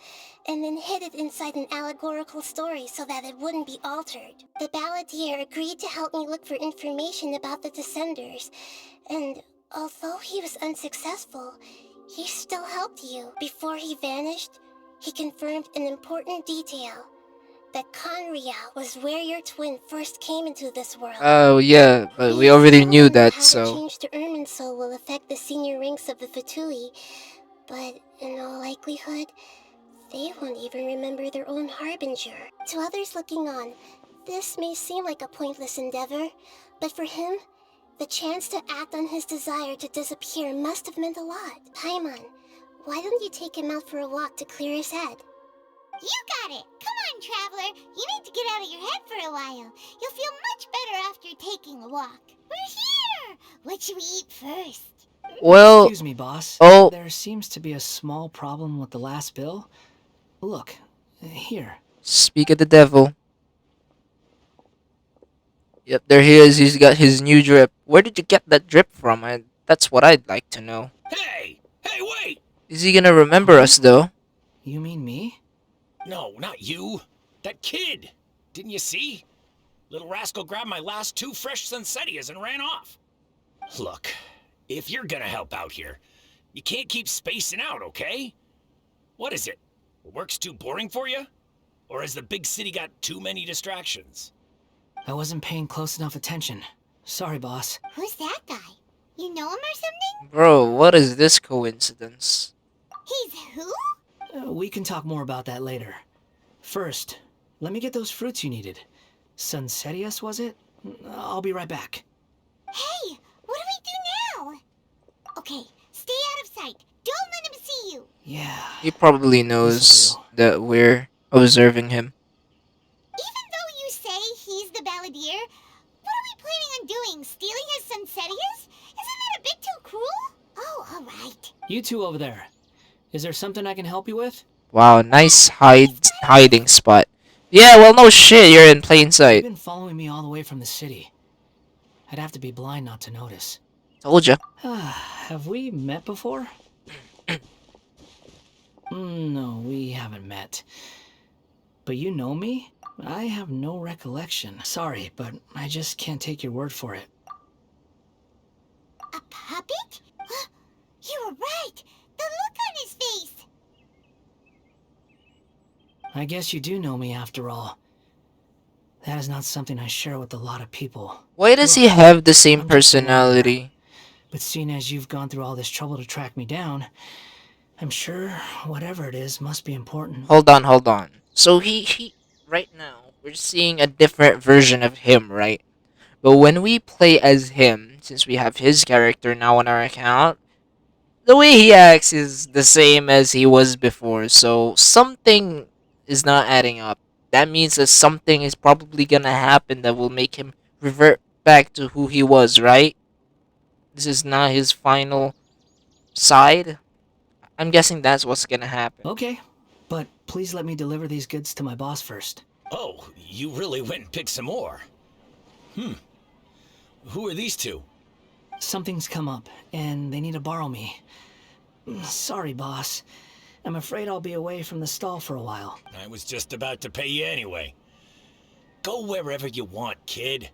Speaker 5: and then hid it inside an allegorical story so that it wouldn't be altered. The Balladeer agreed to help me look for information about the Descenders, and although he was unsuccessful, he still helped you. Before he vanished, he confirmed an important detail. That Conria was where your twin first came into this world.
Speaker 12: Oh yeah, but we
Speaker 5: He
Speaker 12: already
Speaker 5: still
Speaker 12: knew
Speaker 5: wonder
Speaker 12: that,
Speaker 5: how
Speaker 12: so.
Speaker 5: the change to Irminsul will affect the senior ranks of the Fatui, but in all likelihood, they won't even remember their own harbinger. To others looking on, this may seem like a pointless endeavor, but for him, the chance to act on his desire to disappear must have meant a lot. Paimon, why don't you take him out for a walk to clear his head?
Speaker 3: You got it! Come on, Traveler! You need to get out of your head for a while. You'll feel much better after taking a walk. We're here! What should we eat first?
Speaker 4: Excuse
Speaker 12: Well,
Speaker 4: me, boss.
Speaker 12: oh,
Speaker 4: There seems to be a small problem with the last bill. Look, here.
Speaker 12: speak of the devil. Yep, there he is. He's got his new drip. Where did you get that drip from? That's what I'd like to know.
Speaker 13: Hey! Hey, wait!
Speaker 12: Is he gonna remember us though?
Speaker 4: You mean me?
Speaker 13: No, not you. That kid. Didn't you see? Little rascal grabbed my last 2 fresh Sunsettias and ran off. Look, if you're gonna help out here, you can't keep spacing out, okay? What is it? Work's too boring for you? Or has the big city got too many distractions?
Speaker 4: I wasn't paying close enough attention. Sorry, boss.
Speaker 3: Who's that guy? You know him or something?
Speaker 12: Bro, what is this coincidence?
Speaker 3: He's who?
Speaker 4: We can talk more about that later. First, let me get those fruits you needed. Sunsettias, was it? I'll be right back.
Speaker 3: Hey, what do we do now? Okay, stay out of sight. Don't let him see you.
Speaker 4: Yeah.
Speaker 12: He probably knows
Speaker 4: This'll
Speaker 12: that we're observing him.
Speaker 3: Even though you say he's the Balladeer, what are we planning on doing? Stealing his Sunsettias? Isn't that a bit too cruel? Oh, alright.
Speaker 4: You two over there. Is there something I can help you with?
Speaker 12: Wow, nice hiding spot. Yeah, well, no shit, you're in plain
Speaker 4: You've
Speaker 12: sight.
Speaker 4: been following me all the way from the city. I'd have to be blind not to notice.
Speaker 12: Told ya.
Speaker 4: Have we met before? No, we haven't met. But you know me? I have no recollection. Sorry, but I just can't take your word for it.
Speaker 3: A puppet? You were right! The look on his face!
Speaker 4: I guess you do know me after all. That is not something I share with a lot of people.
Speaker 12: Why does
Speaker 4: Look,
Speaker 12: he have the same
Speaker 4: I'm just a wanderer,
Speaker 12: personality?
Speaker 4: But seeing as you've gone through all this trouble to track me down, I'm sure whatever it is must be important.
Speaker 12: Hold on. So he right now we're seeing a different version of him, right? But when we play as him, since we have his character now on our account, the way he acts is the same as he was before. So something is not adding up. That means that something is probably gonna happen that will make him revert back to who he was, right? This is not his final side. I'm guessing that's what's gonna happen.
Speaker 4: Okay, but please let me deliver these goods to my boss first.
Speaker 13: Oh, you really went and picked some more. Who are these two?
Speaker 4: Something's come up, and they need to borrow me. Sorry, boss. I'm afraid I'll be away from the stall for a while.
Speaker 13: I was just about to pay you anyway. Go wherever you want, kid.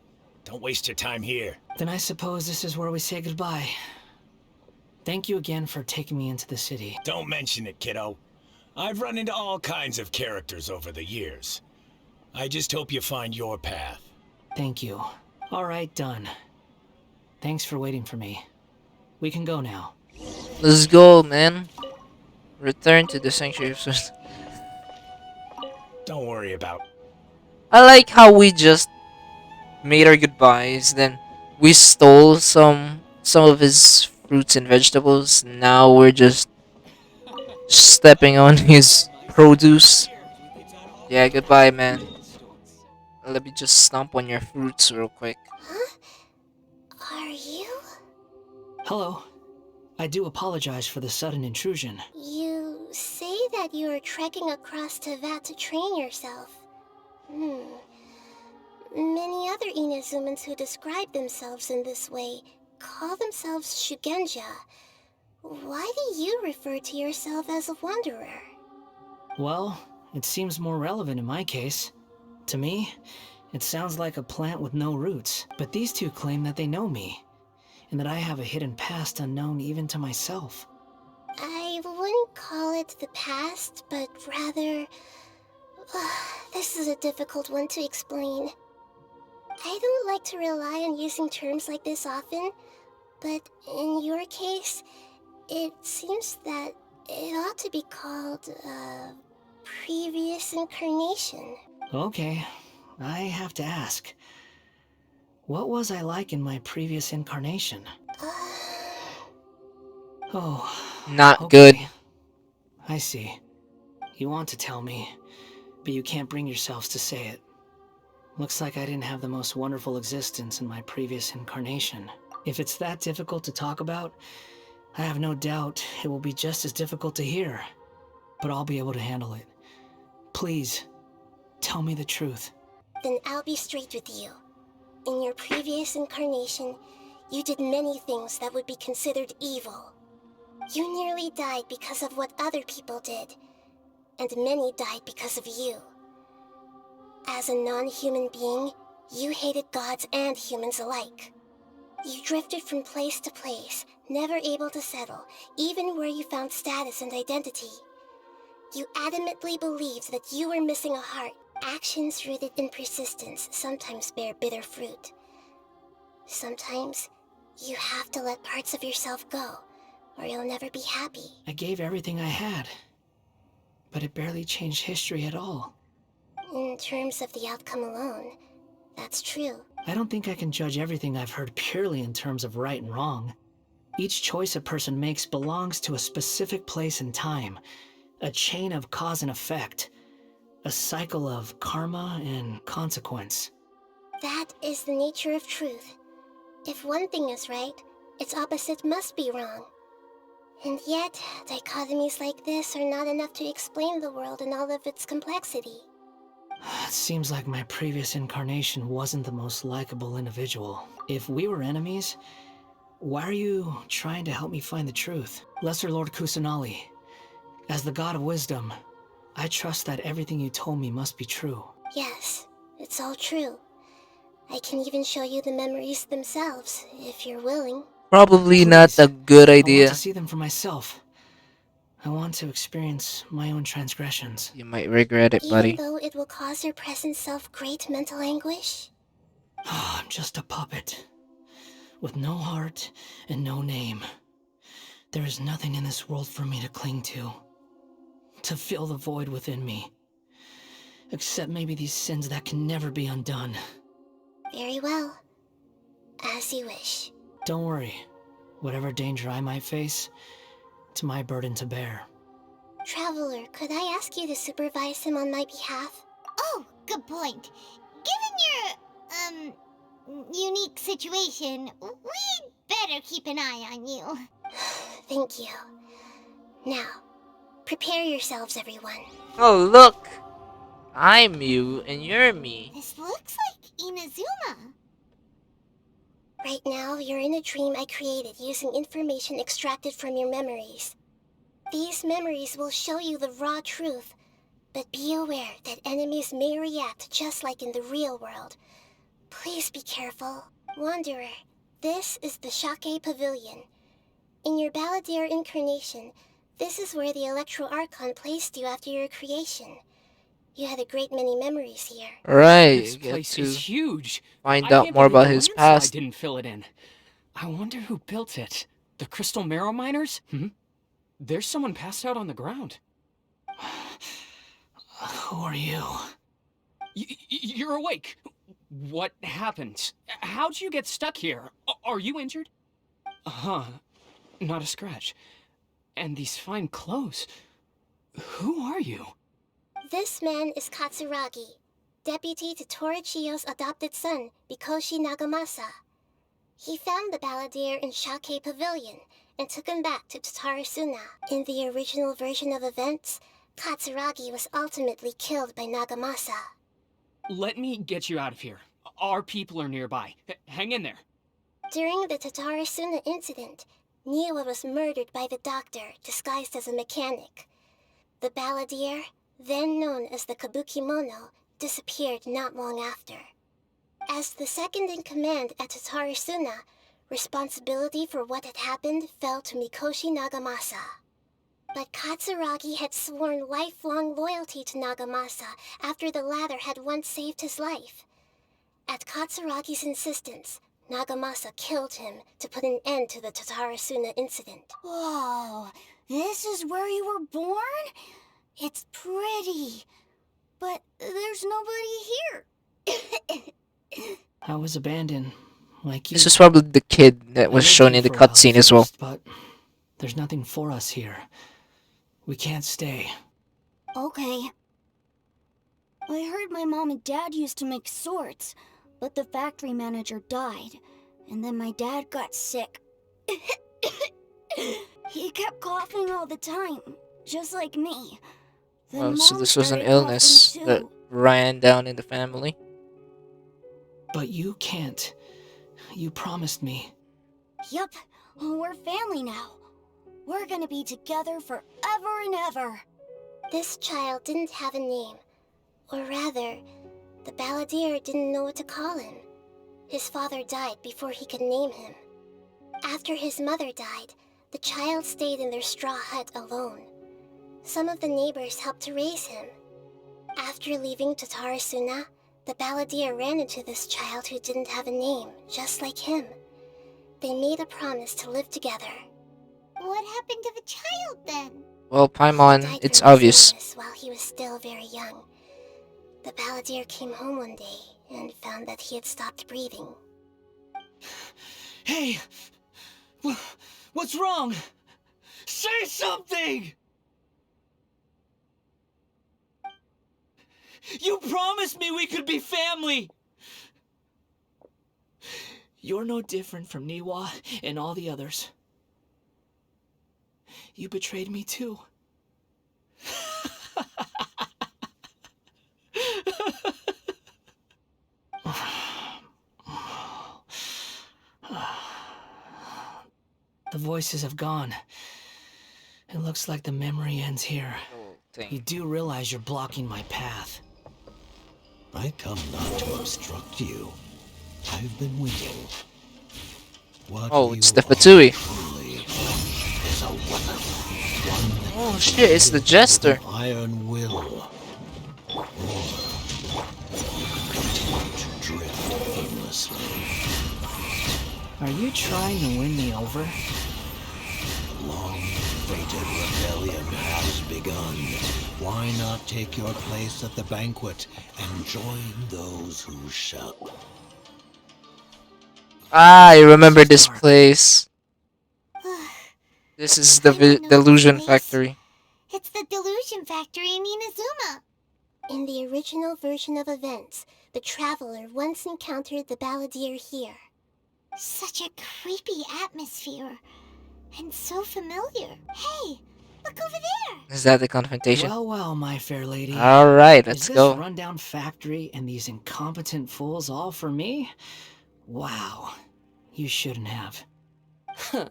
Speaker 13: Don't waste your time here.
Speaker 4: Then I suppose this is where we say goodbye. Thank you again for taking me into the city.
Speaker 13: Don't mention it, kiddo. I've run into all kinds of characters over the years. I just hope you find your path.
Speaker 4: Thank you. All right, done. Thanks for waiting for me. We can go now.
Speaker 12: Let's go, man. Return to the sanctuary.
Speaker 13: Don't worry about.
Speaker 12: I like how we just made our goodbyes, then we stole some of his fruits and vegetables. Now we're just stepping on his produce. Yeah, goodbye, man. Let me just stomp on your fruits real quick.
Speaker 5: Huh? Are you?
Speaker 4: Hello. I do apologize for the sudden intrusion.
Speaker 5: You say that you are trekking across Teyvat to train yourself. Many other Inazumans who describe themselves in this way call themselves Shugenja. Why do you refer to yourself as a wanderer?
Speaker 4: Well, it seems more relevant in my case. To me, it sounds like a plant with no roots. But these two claim that they know me, and that I have a hidden past unknown even to myself.
Speaker 5: I wouldn't call it the past, but rather... this is a difficult one to explain. I don't like to rely on using terms like this often, but in your case, it seems that it ought to be called a previous incarnation.
Speaker 4: Okay, I have to ask. What was I like in my previous incarnation? Oh,
Speaker 12: Not
Speaker 4: okay.
Speaker 12: good.
Speaker 4: I see. You want to tell me, but you can't bring yourselves to say it. Looks like I didn't have the most wonderful existence in my previous incarnation. If it's that difficult to talk about, I have no doubt it will be just as difficult to hear. But I'll be able to handle it. Please, tell me the truth.
Speaker 5: Then I'll be straight with you. In your previous incarnation, you did many things that would be considered evil. You nearly died because of what other people did, and many died because of you. As a non-human being, you hated gods and humans alike. You drifted from place to place, never able to settle, even where you found status and identity. You adamantly believed that you were missing a heart. Actions rooted in persistence sometimes bear bitter fruit. Sometimes, you have to let parts of yourself go, or you'll never be happy.
Speaker 4: I gave everything I had, but it barely changed history at all.
Speaker 5: In terms of the outcome alone, that's true.
Speaker 4: I don't think I can judge everything I've heard purely in terms of right and wrong. Each choice a person makes belongs to a specific place and time, a chain of cause and effect, a cycle of karma and consequence.
Speaker 5: That is the nature of truth. If one thing is right, its opposite must be wrong. And yet, dichotomies like this are not enough to explain the world in all of its complexity.
Speaker 4: It seems like my previous incarnation wasn't the most likable individual. If we were enemies, why are you trying to help me find the truth? Lesser Lord Kusanali, as the god of wisdom, I trust that everything you told me must be true.
Speaker 5: Yes, it's all true. I can even show you the memories themselves, if you're willing.
Speaker 12: Probably not
Speaker 4: Please.
Speaker 12: a good
Speaker 4: I want
Speaker 12: idea.
Speaker 4: to see them for myself. I want to experience my own transgressions.
Speaker 12: You might regret it,
Speaker 5: Even
Speaker 12: buddy.
Speaker 5: though it will cause your present self great mental anguish?
Speaker 4: I'm just a puppet, with no heart and no name. There is nothing in this world for me to cling to fill the void within me. Except maybe these sins that can never be undone.
Speaker 5: Very well. As you wish.
Speaker 4: Don't worry. Whatever danger I might face, it's my burden to bear.
Speaker 5: Traveler, could I ask you to supervise him on my behalf?
Speaker 3: Oh, good point. Given your, unique situation, we'd better keep an eye on you.
Speaker 5: Thank you. Now, prepare yourselves, everyone.
Speaker 12: Oh, look! I'm you and you're me.
Speaker 3: This looks like Inazuma.
Speaker 5: Right now, you're in a dream I created using information extracted from your memories. These memories will show you the raw truth, but be aware that enemies may react just like in the real world. Please be careful. Wanderer, this is the Shake Pavilion. In your Balladeer incarnation, this is where the Electro Archon placed you after your creation. You had a great many memories here.
Speaker 12: Right,
Speaker 14: This
Speaker 12: you get
Speaker 14: place
Speaker 12: to
Speaker 14: is huge.
Speaker 12: find
Speaker 14: I
Speaker 12: out
Speaker 14: can't
Speaker 12: more
Speaker 14: believe
Speaker 12: about
Speaker 14: the
Speaker 12: his
Speaker 14: lunar slide
Speaker 12: past.
Speaker 14: didn't fill it in. I wonder who built it. The Crystal Marrow Miners? There's someone passed out on the ground.
Speaker 4: Who are you?
Speaker 14: You're awake. What happened? How'd you get stuck here? Are you injured? Not a scratch. And these fine clothes. Who are you?
Speaker 5: This man is Katsuragi, deputy to Torichiyo's adopted son, Mikoshi Nagamasa. He found the Balladeer in Shake Pavilion and took him back to Tatarasuna. In the original version of events, Katsuragi was ultimately killed by Nagamasa.
Speaker 14: Let me get you out of here. Our people are nearby. Hang in there.
Speaker 5: During the Tatarasuna incident, Niwa was murdered by the doctor disguised as a mechanic. The Balladeer, then known as the Kabukimono, disappeared not long after. As the second in command at Tatarasuna, responsibility for what had happened fell to Mikoshi Nagamasa. But Katsuragi had sworn lifelong loyalty to Nagamasa after the latter had once saved his life. At Katsuragi's insistence, Nagamasa killed him to put an end to the Tatarasuna incident.
Speaker 3: Whoa, this is where you were born? It's pretty, but there's nobody here.
Speaker 4: I was abandoned, like you.
Speaker 12: This is probably the kid that was
Speaker 4: I
Speaker 12: shown
Speaker 4: lived
Speaker 12: in the
Speaker 4: here for a while
Speaker 12: cutscene as well.
Speaker 4: first, but there's nothing for us here. We can't stay.
Speaker 3: Okay. I heard my mom and dad used to make swords, but the factory manager died, and then my dad got sick. He kept coughing all the time, just like me. Then
Speaker 12: Well, so
Speaker 3: Mom
Speaker 12: this was an
Speaker 3: started
Speaker 12: illness
Speaker 3: coughing
Speaker 12: that
Speaker 3: too.
Speaker 12: ran down in the family.
Speaker 4: But you can't. You promised me.
Speaker 3: Yup, we're family now. We're gonna be together forever and ever.
Speaker 5: This child didn't have a name. Or rather, the Balladeer didn't know what to call him. His father died before he could name him. After his mother died, the child stayed in their straw hut alone. Some of the neighbors helped to raise him. After leaving Tatarasuna, the Balladeer ran into this child who didn't have a name, just like him. They made a promise to live together.
Speaker 3: What happened to the child then?
Speaker 12: Well,
Speaker 5: He
Speaker 12: Paimon,
Speaker 5: died
Speaker 12: it's
Speaker 5: from his
Speaker 12: obvious.
Speaker 5: illness while he was still very young. The Balladeer came home one day and found that he had stopped breathing.
Speaker 4: Hey! What's wrong? Say something! You promised me we could be family! You're no different from Niwa and all the others. You betrayed me too. The voices have gone. It looks like the memory ends here. You do realize you're blocking my path.
Speaker 15: I come not to obstruct you. I've been waiting. What
Speaker 12: it's the Fatui.
Speaker 15: is a weapon.
Speaker 12: Oh shit, it's the Jester.
Speaker 15: Iron will. Or continue to drift aimlessly.
Speaker 4: Are you trying to win me over?
Speaker 15: Long-fated rebellion has begun. Why not take your place at the banquet and join those who shall?
Speaker 12: I remember this place. This is the Delusion Factory.
Speaker 3: It's the Delusion Factory in Inazuma.
Speaker 5: In the original version of events, the Traveler once encountered the Balladeer here.
Speaker 3: Such a creepy atmosphere. And so familiar. Hey, look over there.
Speaker 12: Is that the confrontation?
Speaker 4: Well, well, my fair lady.
Speaker 12: Alright, let's
Speaker 4: Is
Speaker 12: go.
Speaker 4: this rundown factory and these incompetent fools all for me? Wow. You shouldn't have.
Speaker 16: Huh.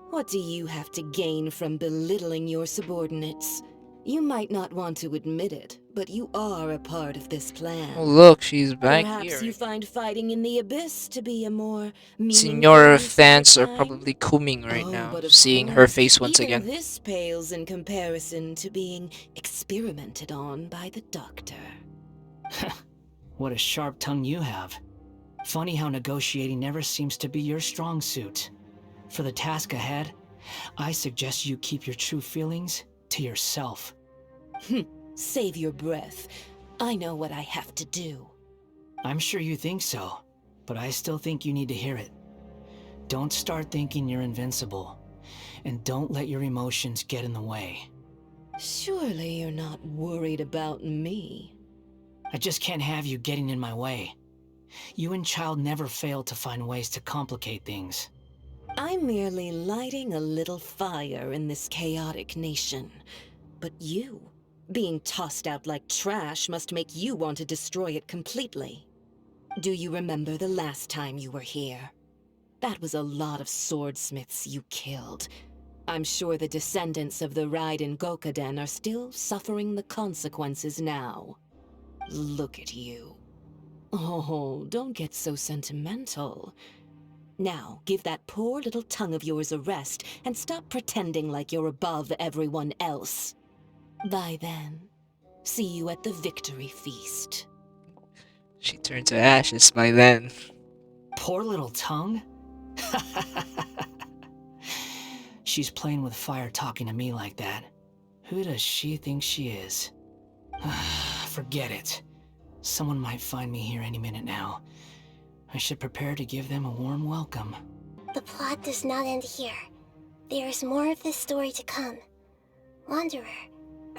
Speaker 16: What do you have to gain from belittling your subordinates? You might not want to admit it, but you are a part of this plan.
Speaker 12: Oh look, she's back
Speaker 16: Perhaps
Speaker 12: here.
Speaker 16: you find fighting in the abyss to be a more meaningful
Speaker 12: Senior
Speaker 16: use of
Speaker 12: fans
Speaker 16: your
Speaker 12: are
Speaker 16: time.
Speaker 12: probably cooming right now,
Speaker 16: But of
Speaker 12: seeing her
Speaker 16: course,
Speaker 12: face once
Speaker 16: even
Speaker 12: again.
Speaker 16: This pales in comparison to being experimented on by the doctor.
Speaker 4: What a sharp tongue you have. Funny how negotiating never seems to be your strong suit. For the task ahead, I suggest you keep your true feelings to yourself.
Speaker 16: Save your breath. I know what I have to do.
Speaker 4: I'm sure you think so, but I still think you need to hear it. Don't start thinking you're invincible, and don't let your emotions get in the way.
Speaker 16: Surely you're not worried about me.
Speaker 4: I just can't have you getting in my way. You and Child never fail to find ways to complicate things.
Speaker 16: I'm merely lighting a little fire in this chaotic nation. But you, being tossed out like trash, must make you want to destroy it completely. Do you remember the last time you were here? That was a lot of swordsmiths you killed. I'm sure the descendants of the Raiden Gokaden are still suffering the consequences now. Look at you. Oh, don't get so sentimental. Now, give that poor little tongue of yours a rest and stop pretending like you're above everyone else. By then, see you at the victory feast.
Speaker 12: She turned to ashes by then.
Speaker 4: Poor little tongue? She's playing with fire talking to me like that. Who does she think she is? Forget it. Someone might find me here any minute now. I should prepare to give them a warm welcome.
Speaker 5: The plot does not end here. There is more of this story to come. Wanderer,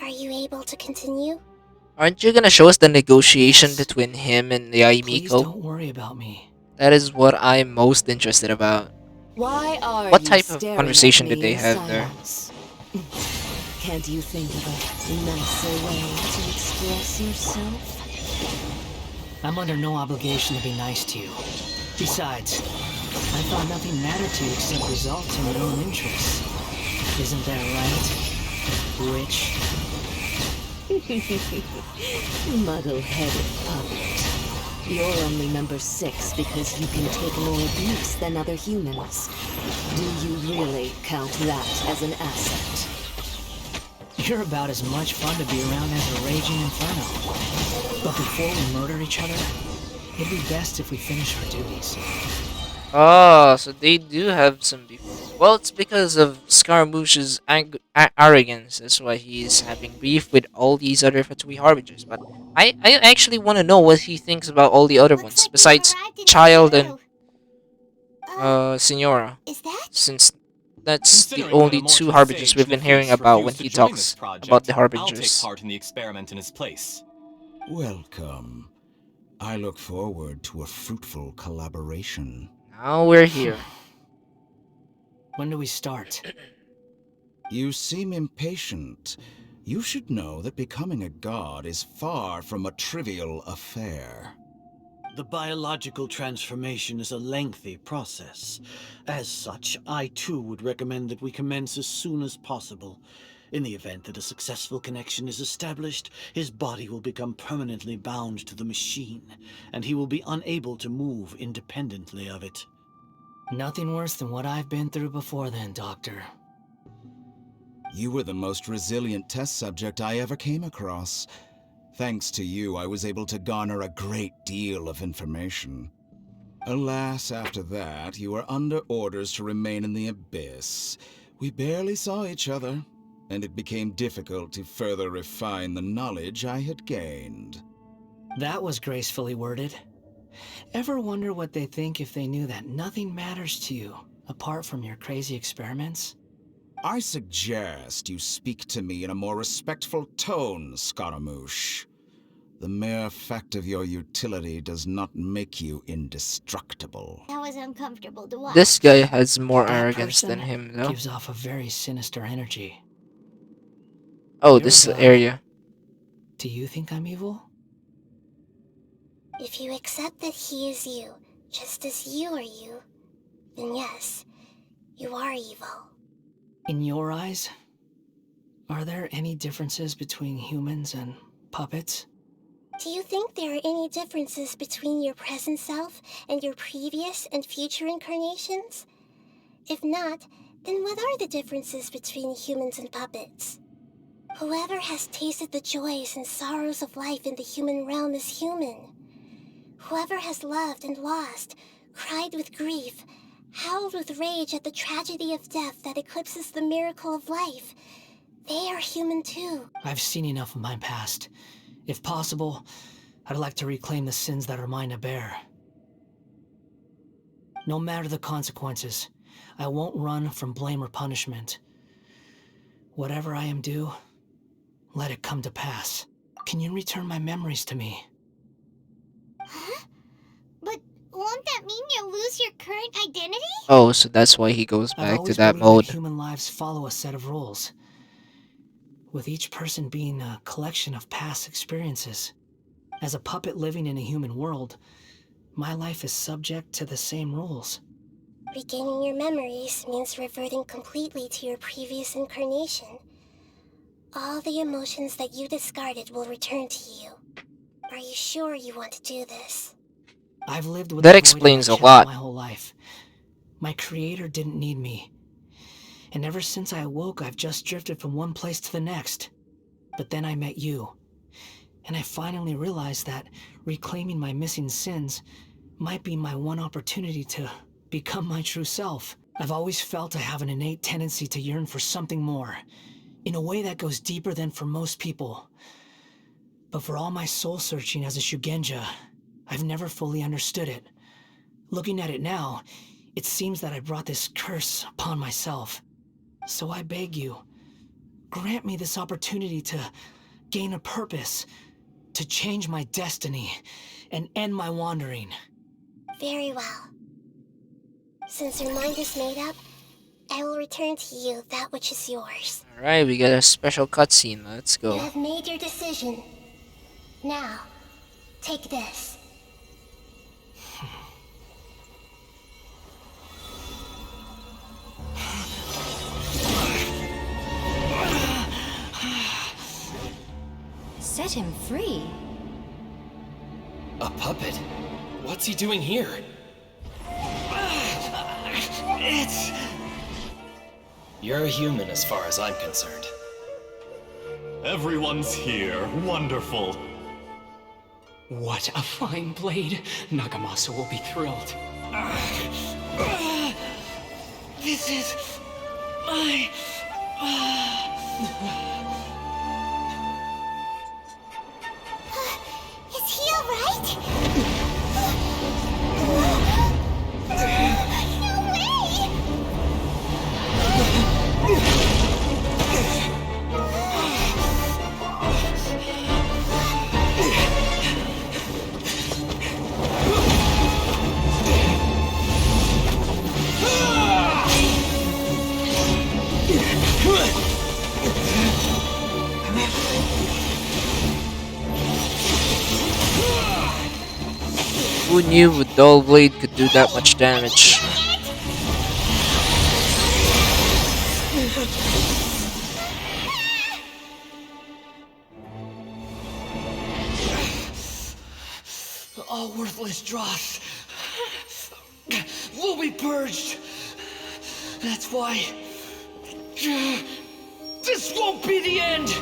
Speaker 5: are you able to continue?
Speaker 12: Aren't you gonna show us the negotiation between him and
Speaker 4: Please
Speaker 12: Yaimiko?
Speaker 4: don't worry about me.
Speaker 12: That is what I'm most interested about.
Speaker 16: Why are
Speaker 12: What
Speaker 16: you
Speaker 12: type of
Speaker 16: staring
Speaker 12: conversation
Speaker 16: at
Speaker 12: did
Speaker 16: me
Speaker 12: they
Speaker 16: in
Speaker 12: have there?
Speaker 16: silence? Can't you think of a nicer way to express yourself?
Speaker 4: I'm under no obligation to be nice to you. Besides, I thought nothing mattered to you except results in your own interests. Isn't that right, witch?
Speaker 16: Muddle-headed puppet. You're only number 6 because you can take more abuse than other humans. Do you really count that as an asset?
Speaker 4: You're about as much fun to be around as a raging inferno. But before we murder each other, it'd be best if we finish our duties.
Speaker 12: Oh, so they do have some beef. Well, it's because of Scaramouche's arrogance. That's why he's having beef with all these other Fatui Harbingers. But I actually want to know what he thinks about all the other ones, besides Child and Signora.
Speaker 3: Is that?
Speaker 12: Since that's the
Speaker 6: Considering
Speaker 12: only
Speaker 6: that
Speaker 12: two
Speaker 6: Immortal
Speaker 12: Harbingers
Speaker 6: Sage
Speaker 12: we've been hearing
Speaker 6: refused
Speaker 12: about when
Speaker 6: to
Speaker 12: he
Speaker 6: join
Speaker 12: talks
Speaker 6: this project,
Speaker 12: about the
Speaker 6: I'll take
Speaker 12: Harbingers.
Speaker 6: part in the experiment in his place.
Speaker 8: Welcome. I look forward to a fruitful collaboration.
Speaker 12: Now we're here.
Speaker 4: When do we start?
Speaker 8: You seem impatient. You should know that becoming a god is far from a trivial affair.
Speaker 17: The biological transformation is a lengthy process. As such, I too would recommend that we commence as soon as possible. In the event that a successful connection is established, his body will become permanently bound to the machine, and he will be unable to move independently of it.
Speaker 4: Nothing worse than what I've been through before then, Doctor.
Speaker 8: You were the most resilient test subject I ever came across. Thanks to you, I was able to garner a great deal of information. Alas, after that, you were under orders to remain in the Abyss. We barely saw each other, and it became difficult to further refine the knowledge I had gained.
Speaker 4: That was gracefully worded. Ever wonder what they think if they knew that nothing matters to you, apart from your crazy experiments?
Speaker 8: I suggest you speak to me in a more respectful tone, Scaramouche. The mere fact of your utility does not make you indestructible.
Speaker 3: That was uncomfortable to watch.
Speaker 12: This guy has more
Speaker 4: That
Speaker 12: arrogance
Speaker 4: person
Speaker 12: than him, though.
Speaker 4: gives off a very sinister energy.
Speaker 12: Oh,
Speaker 4: You're
Speaker 12: this is the
Speaker 4: God.
Speaker 12: area.
Speaker 4: Do you think I'm evil?
Speaker 5: If you accept that he is you, just as you are you, then yes, you are evil.
Speaker 4: In your eyes, are there any differences between humans and puppets?
Speaker 5: Do you think there are any differences between your present self and your previous and future incarnations? If not, then what are the differences between humans and puppets? Whoever has tasted the joys and sorrows of life in the human realm is human. Whoever has loved and lost, cried with grief, howled with rage at the tragedy of death that eclipses the miracle of life, they are human too.
Speaker 4: I've seen enough of my past. If possible, I'd like to reclaim the sins that are mine to bear. No matter the consequences, I won't run from blame or punishment. Whatever I am due, let it come to pass. Can you return my memories to me?
Speaker 3: Huh? But won't that mean you'll lose your current identity?
Speaker 12: Oh, so that's why he goes
Speaker 4: I've
Speaker 12: back to
Speaker 4: always
Speaker 12: that
Speaker 4: believed
Speaker 12: mode.
Speaker 4: that human lives follow a set of rules, with each person being a collection of past experiences. As a puppet living in a human world, my life is subject to the same rules.
Speaker 5: Regaining your memories means reverting completely to your previous incarnation. All the emotions that you discarded will return to you. Are you sure you want to do this?
Speaker 4: I've lived with
Speaker 12: That
Speaker 4: the void in
Speaker 12: explains
Speaker 4: my
Speaker 12: a
Speaker 4: chest
Speaker 12: lot.
Speaker 4: my whole life. My creator didn't need me. And ever since I awoke, I've just drifted from one place to the next. But then I met you. And I finally realized that reclaiming my missing sins might be my one opportunity to become my true self. I've always felt I have an innate tendency to yearn for something more, in a way that goes deeper than for most people. But for all my soul searching as a Shugenja, I've never fully understood it. Looking at it now, it seems that I brought this curse upon myself. So I beg you, grant me this opportunity to gain a purpose, to change my destiny, and end my wandering.
Speaker 5: Very well. Since your mind is made up, I will return to you that which is yours.
Speaker 12: Alright, we got a special cutscene. Let's
Speaker 5: You
Speaker 12: go.
Speaker 5: have made your decision. Now, take this.
Speaker 18: Set him free?
Speaker 7: A puppet? What's he doing here?
Speaker 4: It's...
Speaker 7: You're a human as far as I'm concerned.
Speaker 6: Everyone's here. Wonderful.
Speaker 14: What a fine blade. Nagamasa will be thrilled.
Speaker 4: This is... my...
Speaker 3: Is he alright? No way!
Speaker 12: Who knew a dull blade could do that much damage?
Speaker 4: All worthless dross will be purged. That's why this won't be the end.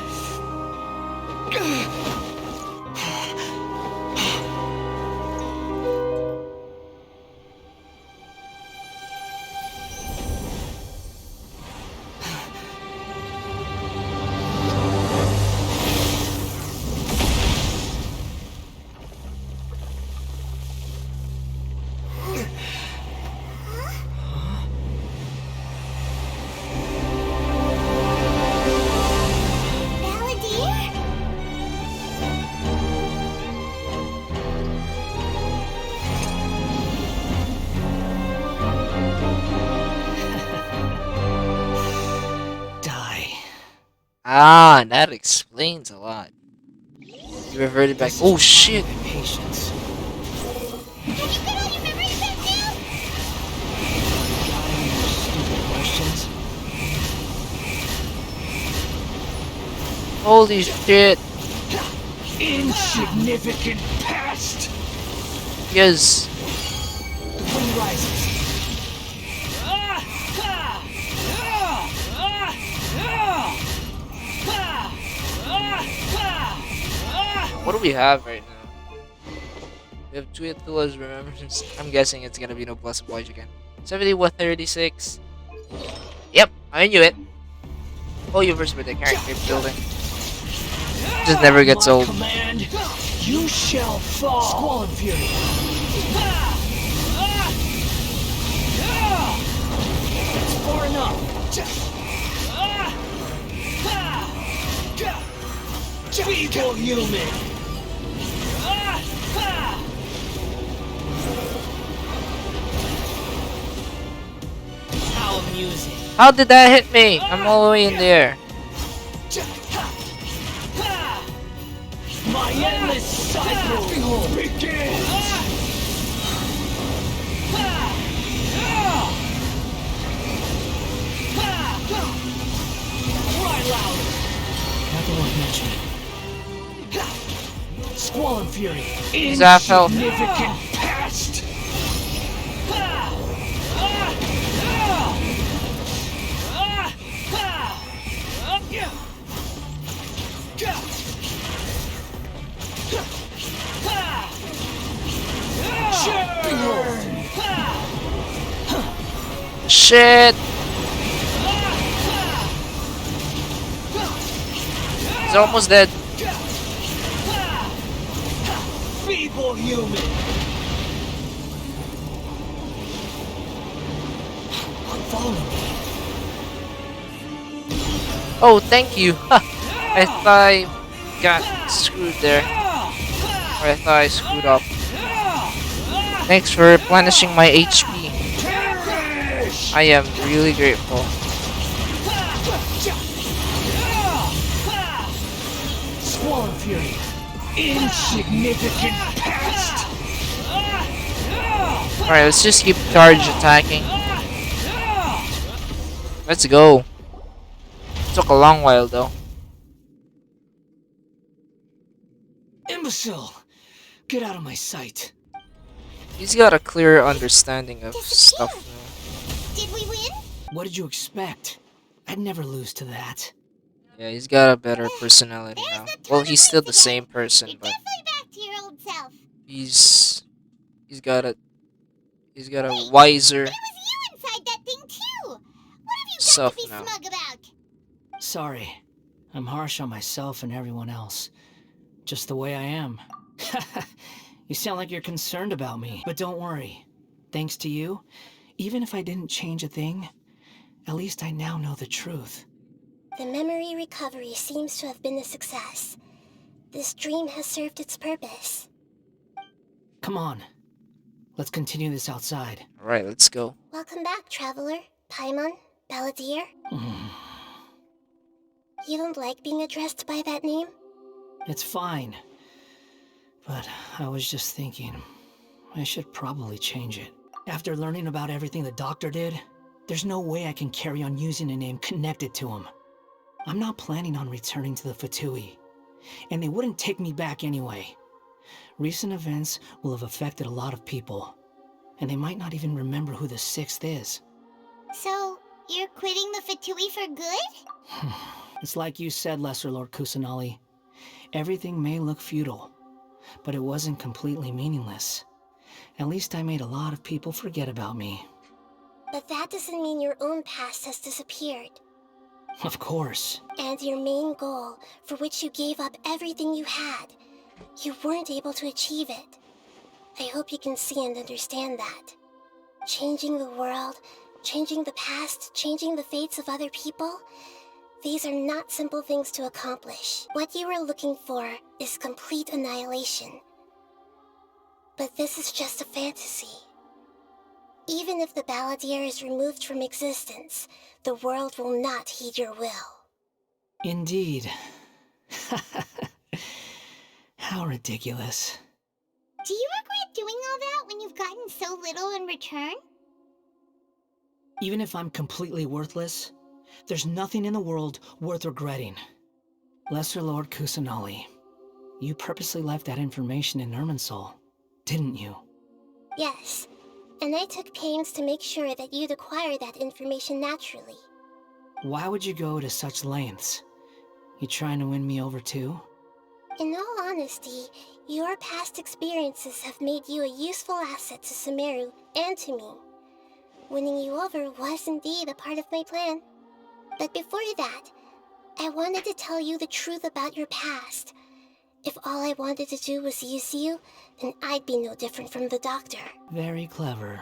Speaker 12: Ah, that explains a lot. You reverted back. Oh shit!
Speaker 4: Patience.
Speaker 12: Holy shit!
Speaker 4: Insignificant past.
Speaker 12: Yes.
Speaker 4: The wind rises.
Speaker 12: What do we have right now? We have two Athila's remembrance. I'm guessing it's gonna be no Blessed Voyage again. 7136. Yep, I knew it. Whole universe with the character building. Just never gets old.
Speaker 4: Command, you shall fall. Squall and Fury. That's far enough. Feeble human. How amusing.
Speaker 12: How did that hit me? I'm all the way in there.
Speaker 4: My endless cycle begins. Cry louder. Nothing worth mentioning. Squall and Fury. Insignificant past.
Speaker 12: Shit! He's almost dead.
Speaker 4: Feeble human. Follow me.
Speaker 12: Oh, thank you. I thought I got screwed there. Or I thought I screwed up. Thanks for replenishing my HP. I am really grateful.
Speaker 4: Squall and Fury. Insignificant past.
Speaker 12: Alright, let's just keep charge attacking. Let's go. Took a long while though.
Speaker 4: Imbecile! Get out of my sight.
Speaker 12: He's got a clear understanding of stuff now.
Speaker 3: Did we win?
Speaker 4: What did you expect? I'd never lose to that.
Speaker 12: Yeah, he's got a better personality now. Well, he's still the same person, but
Speaker 3: Back to your old self.
Speaker 12: he's got a wiser
Speaker 3: It was you inside that thing too. What have you got
Speaker 12: self
Speaker 3: to be
Speaker 12: now.
Speaker 3: smug about?
Speaker 4: Sorry. I'm harsh on myself and everyone else. Just the way I am. You sound like you're concerned about me. But don't worry. Thanks to you, even if I didn't change a thing, at least I now know the truth.
Speaker 5: The memory recovery seems to have been a success. This dream has served its purpose.
Speaker 4: Come on. Let's continue this outside.
Speaker 12: Alright, let's go.
Speaker 5: Welcome back, traveler. Paimon, Balladeer. You don't like being addressed by that name?
Speaker 4: It's fine. But I was just thinking, I should probably change it. After learning about everything the doctor did, there's no way I can carry on using a name connected to him. I'm not planning on returning to the Fatui, and they wouldn't take me back anyway. Recent events will have affected a lot of people, and they might not even remember who the 6th is.
Speaker 3: So, you're quitting the Fatui for good?
Speaker 4: It's like you said, Lesser Lord Kusanali. Everything may look futile, but it wasn't completely meaningless. At least I made a lot of people forget about me.
Speaker 5: But that doesn't mean your own past has disappeared.
Speaker 4: Of course.
Speaker 5: And your main goal, for which you gave up everything you had, you weren't able to achieve it. I hope you can see and understand that. Changing the world, changing the past, changing the fates of other people, these are not simple things to accomplish. What you are looking for is complete annihilation. But this is just a fantasy. Even if the Balladeer is removed from existence, the world will not heed your will.
Speaker 4: Indeed. How ridiculous.
Speaker 3: Do you regret doing all that when you've gotten so little in return?
Speaker 4: Even if I'm completely worthless, there's nothing in the world worth regretting. Lesser Lord Kusanali, you purposely left that information in Irminsul, didn't you?
Speaker 5: Yes, and I took pains to make sure that you'd acquire that information naturally.
Speaker 4: Why would you go to such lengths? You trying to win me over too?
Speaker 5: In all honesty, your past experiences have made you a useful asset to Sumeru and to me. Winning you over was indeed a part of my plan. But before that, I wanted to tell you the truth about your past. If all I wanted to do was use you, then I'd be no different from the doctor.
Speaker 4: Very clever.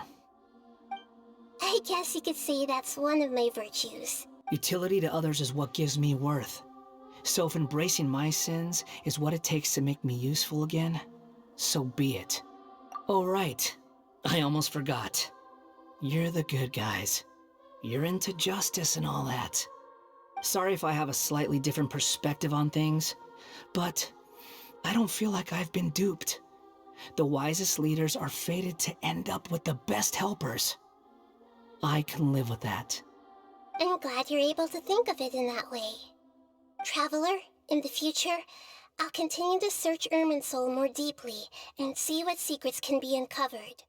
Speaker 5: I guess you could say that's one of my virtues.
Speaker 4: Utility to others is what gives me worth. So if embracing my sins is what it takes to make me useful again, so be it. Oh right, I almost forgot. You're the good guys. You're into justice and all that. Sorry if I have a slightly different perspective on things, but I don't feel like I've been duped. The wisest leaders are fated to end up with the best helpers. I can live with that.
Speaker 5: I'm glad you're able to think of it in that way. Traveler, in the future, I'll continue to search Irminsul more deeply and see what secrets can be uncovered,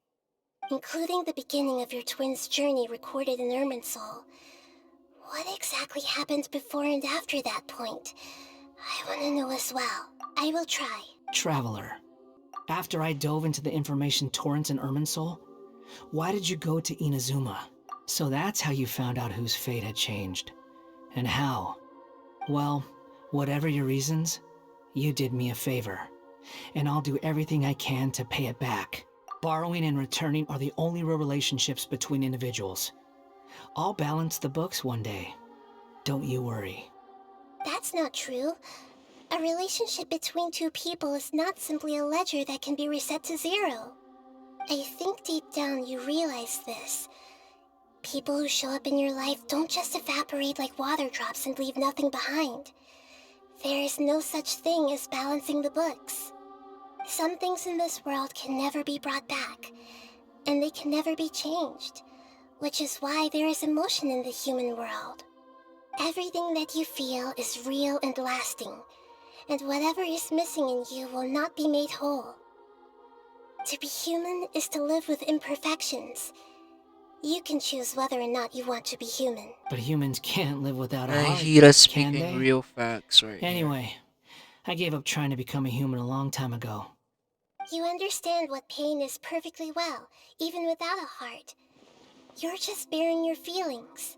Speaker 5: including the beginning of your twins' journey recorded in Irminsul. What exactly happened before and after that point? I want to know as well. I will try.
Speaker 4: Traveler, after I dove into the information torrents in Irminsul, why did you go to Inazuma? So that's how you found out whose fate had changed. And how? Well, whatever your reasons, you did me a favor. And I'll do everything I can to pay it back. Borrowing and returning are the only real relationships between individuals. I'll balance the books one day. Don't you worry.
Speaker 5: That's not true. A relationship between two people is not simply a ledger that can be reset to zero. I think deep down you realize this. People who show up in your life don't just evaporate like water drops and leave nothing behind. There is no such thing as balancing the books. Some things in this world can never be brought back, and they can never be changed, which is why there is emotion in the human world. Everything that you feel is real and lasting, and whatever is missing in you will not be made whole. To be human is to live with imperfections. You can choose whether or not you want to be human.
Speaker 4: But humans can't live without a heart,
Speaker 12: Nahida
Speaker 4: can
Speaker 12: speaking
Speaker 4: they?
Speaker 12: real facts right
Speaker 4: Anyway, I gave up trying to become a human a long time ago.
Speaker 5: You understand what pain is perfectly well, even without a heart. You're just bearing your feelings.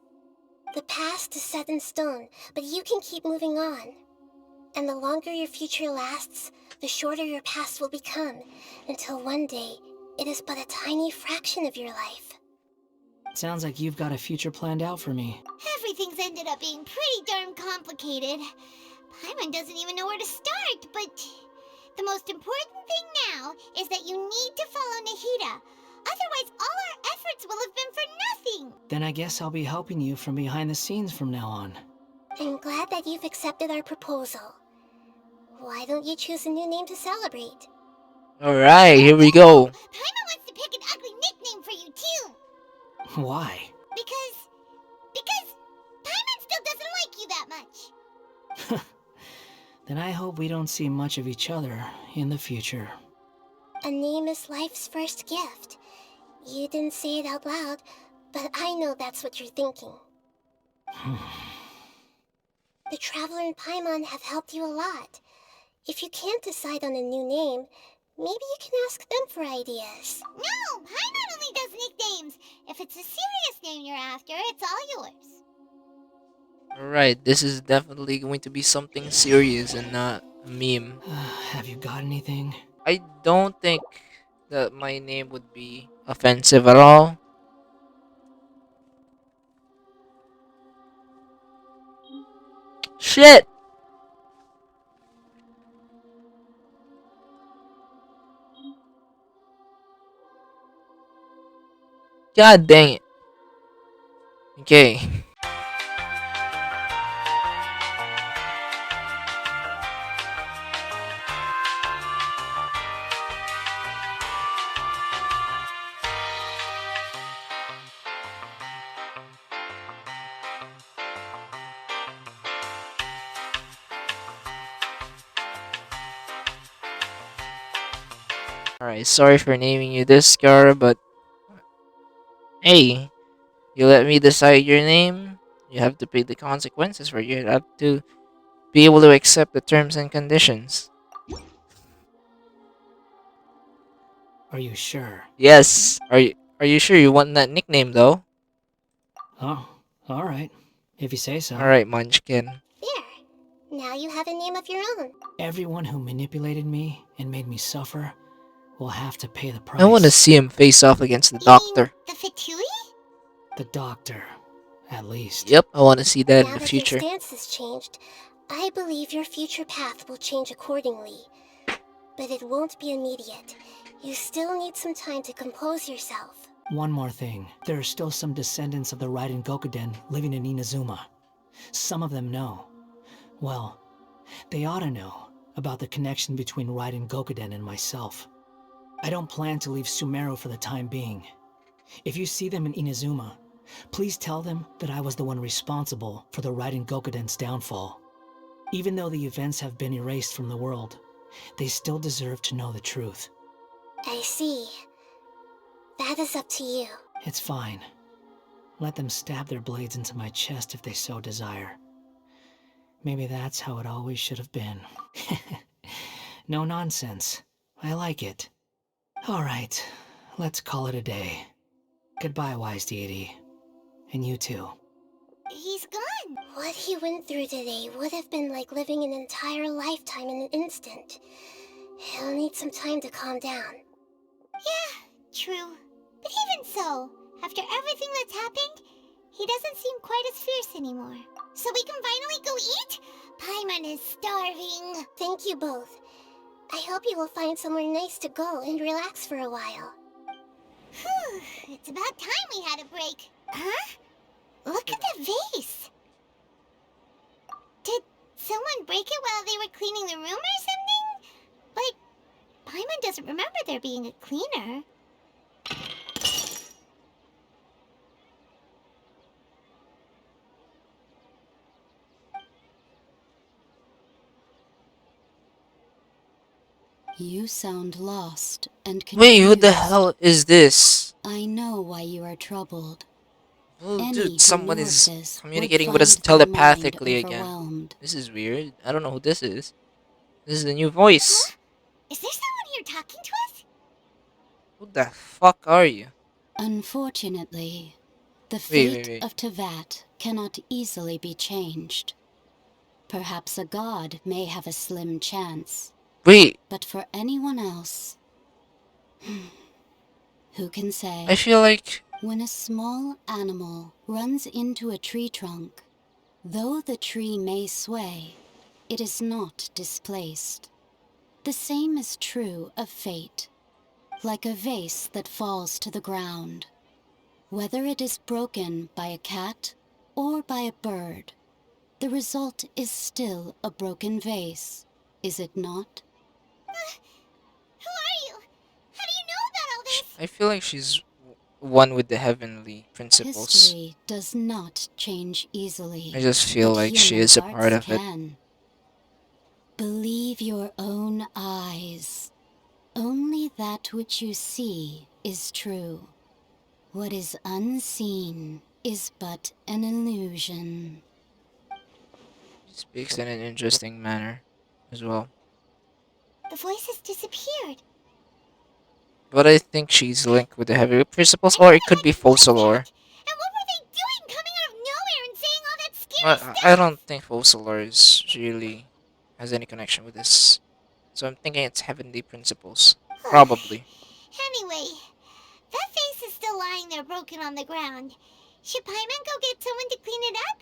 Speaker 5: The past is set in stone, but you can keep moving on. And the longer your future lasts, the shorter your past will become, until one day, it is but a tiny fraction of your life.
Speaker 4: Sounds like you've got a future planned out for me.
Speaker 3: Everything's ended up being pretty darn complicated. Paimon doesn't even know where to start, but the most important thing now is that you need to follow Nahida. Otherwise, all our efforts will have been for nothing.
Speaker 4: Then I guess I'll be helping you from behind the scenes from now on.
Speaker 5: I'm glad that you've accepted our proposal. Why don't you choose a new name to celebrate?
Speaker 12: Alright, here we go.
Speaker 3: Paimon wants to pick an ugly nickname for you, too.
Speaker 4: Why?
Speaker 3: Because Paimon still doesn't like you that much.
Speaker 4: Then I hope we don't see much of each other in the future.
Speaker 5: A name is life's first gift. You didn't say it out loud, but I know that's what you're thinking. The Traveler and Paimon have helped you a lot. If you can't decide on a new name, maybe you can ask them for ideas.
Speaker 3: No, Paimon only does nicknames. If it's a serious name you're after, it's all yours.
Speaker 12: Alright, this is definitely going to be something serious and not a meme.
Speaker 4: Have you got anything?
Speaker 12: I don't think that my name would be offensive at all. Shit! God dang it. Okay. Alright, sorry for naming you this, Scar, but hey, you let me decide your name, you have to pay the consequences for it. You have to be able to accept the terms and conditions.
Speaker 4: Are you sure?
Speaker 12: Yes. Are you sure you want that nickname though?
Speaker 4: Oh, alright. If you say so.
Speaker 12: Alright, Munchkin.
Speaker 5: There. Now you have a name of your own.
Speaker 4: Everyone who manipulated me and made me suffer will have to pay the price.
Speaker 12: I want to see him face off against the doctor.
Speaker 3: The Fatui?
Speaker 4: The doctor, at least.
Speaker 12: Yep, I want to see that in
Speaker 5: Now
Speaker 12: the
Speaker 5: that
Speaker 12: future.
Speaker 5: your stance has changed, I believe your future path will change accordingly. But it won't be immediate. You still need some time to compose yourself.
Speaker 4: One more thing. There are still some descendants of the Raiden Gokuden living in Inazuma. Some of them know. Well, they ought to know about the connection between Raiden Gokuden and myself. I don't plan to leave Sumeru for the time being. If you see them in Inazuma, please tell them that I was the one responsible for the Raiden Gokuden's downfall. Even though the events have been erased from the world, they still deserve to know the truth.
Speaker 5: I see. That is up to you.
Speaker 4: It's fine. Let them stab their blades into my chest if they so desire. Maybe that's how it always should have been. No nonsense. I like it. Alright, let's call it a day. Goodbye, wise deity. And you too.
Speaker 3: He's gone.
Speaker 5: What he went through today would have been like living an entire lifetime in an instant. He'll need some time to calm down.
Speaker 3: Yeah, true. But even so, after everything that's happened, he doesn't seem quite as fierce anymore. So we can finally go eat? Paimon is starving.
Speaker 5: Thank you both. I hope you will find somewhere nice to go and relax for a while.
Speaker 3: Whew, it's about time we had a break. Huh? Look at the vase. Did someone break it while they were cleaning the room or something? But Paimon doesn't remember there being a cleaner.
Speaker 18: You sound lost and confused.
Speaker 12: Wait, who the hell is this?
Speaker 18: I know why you are troubled.
Speaker 12: Oh,
Speaker 18: Any
Speaker 12: dude, someone is
Speaker 18: Demorphis
Speaker 12: communicating
Speaker 18: would
Speaker 12: with us
Speaker 18: find their mind
Speaker 12: telepathically again.
Speaker 18: overwhelmed.
Speaker 12: This is weird. I don't know who this is. This is a new voice.
Speaker 3: Is there someone here talking to us?
Speaker 12: Who the fuck are you?
Speaker 18: Unfortunately, the
Speaker 12: Wait,
Speaker 18: fate of Tevat cannot easily be changed. Perhaps a god may have a slim chance.
Speaker 12: Wait.
Speaker 18: But for anyone else, who can say?
Speaker 12: I feel like...
Speaker 18: When a small animal runs into a tree trunk, though the tree may sway, it is not displaced. The same is true of fate. Like a vase that falls to the ground. Whether it is broken by a cat or by a bird, the result is still a broken vase, is it not?
Speaker 3: Who are you?
Speaker 12: I feel like she's one with the heavenly principles.
Speaker 18: History does not change easily.
Speaker 12: I just feel
Speaker 18: but
Speaker 12: like she
Speaker 18: human
Speaker 12: is a part
Speaker 18: hearts
Speaker 12: of it.
Speaker 18: can. Believe your own eyes. Only that which you see is true. What is unseen is but an illusion.
Speaker 12: She speaks in an interesting manner as well.
Speaker 3: The voice has disappeared.
Speaker 12: But I think she's linked with the heavenly principles, or it could be Focalor.
Speaker 3: And what were they doing coming out of nowhere and saying all that scary
Speaker 12: But
Speaker 3: stuff?
Speaker 12: I don't think Focalor is really has any connection with this. So I'm thinking it's heavenly principles. Probably.
Speaker 3: Anyway, that face is still lying there broken on the ground. Should Paimon go get someone to clean it up?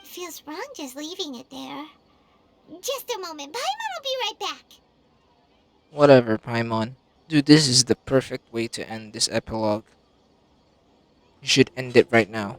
Speaker 3: It feels wrong just leaving it there. Just a moment. Paimon will be right back.
Speaker 12: Whatever, Paimon. Dude, this is the perfect way to end this epilogue. You should end it right now.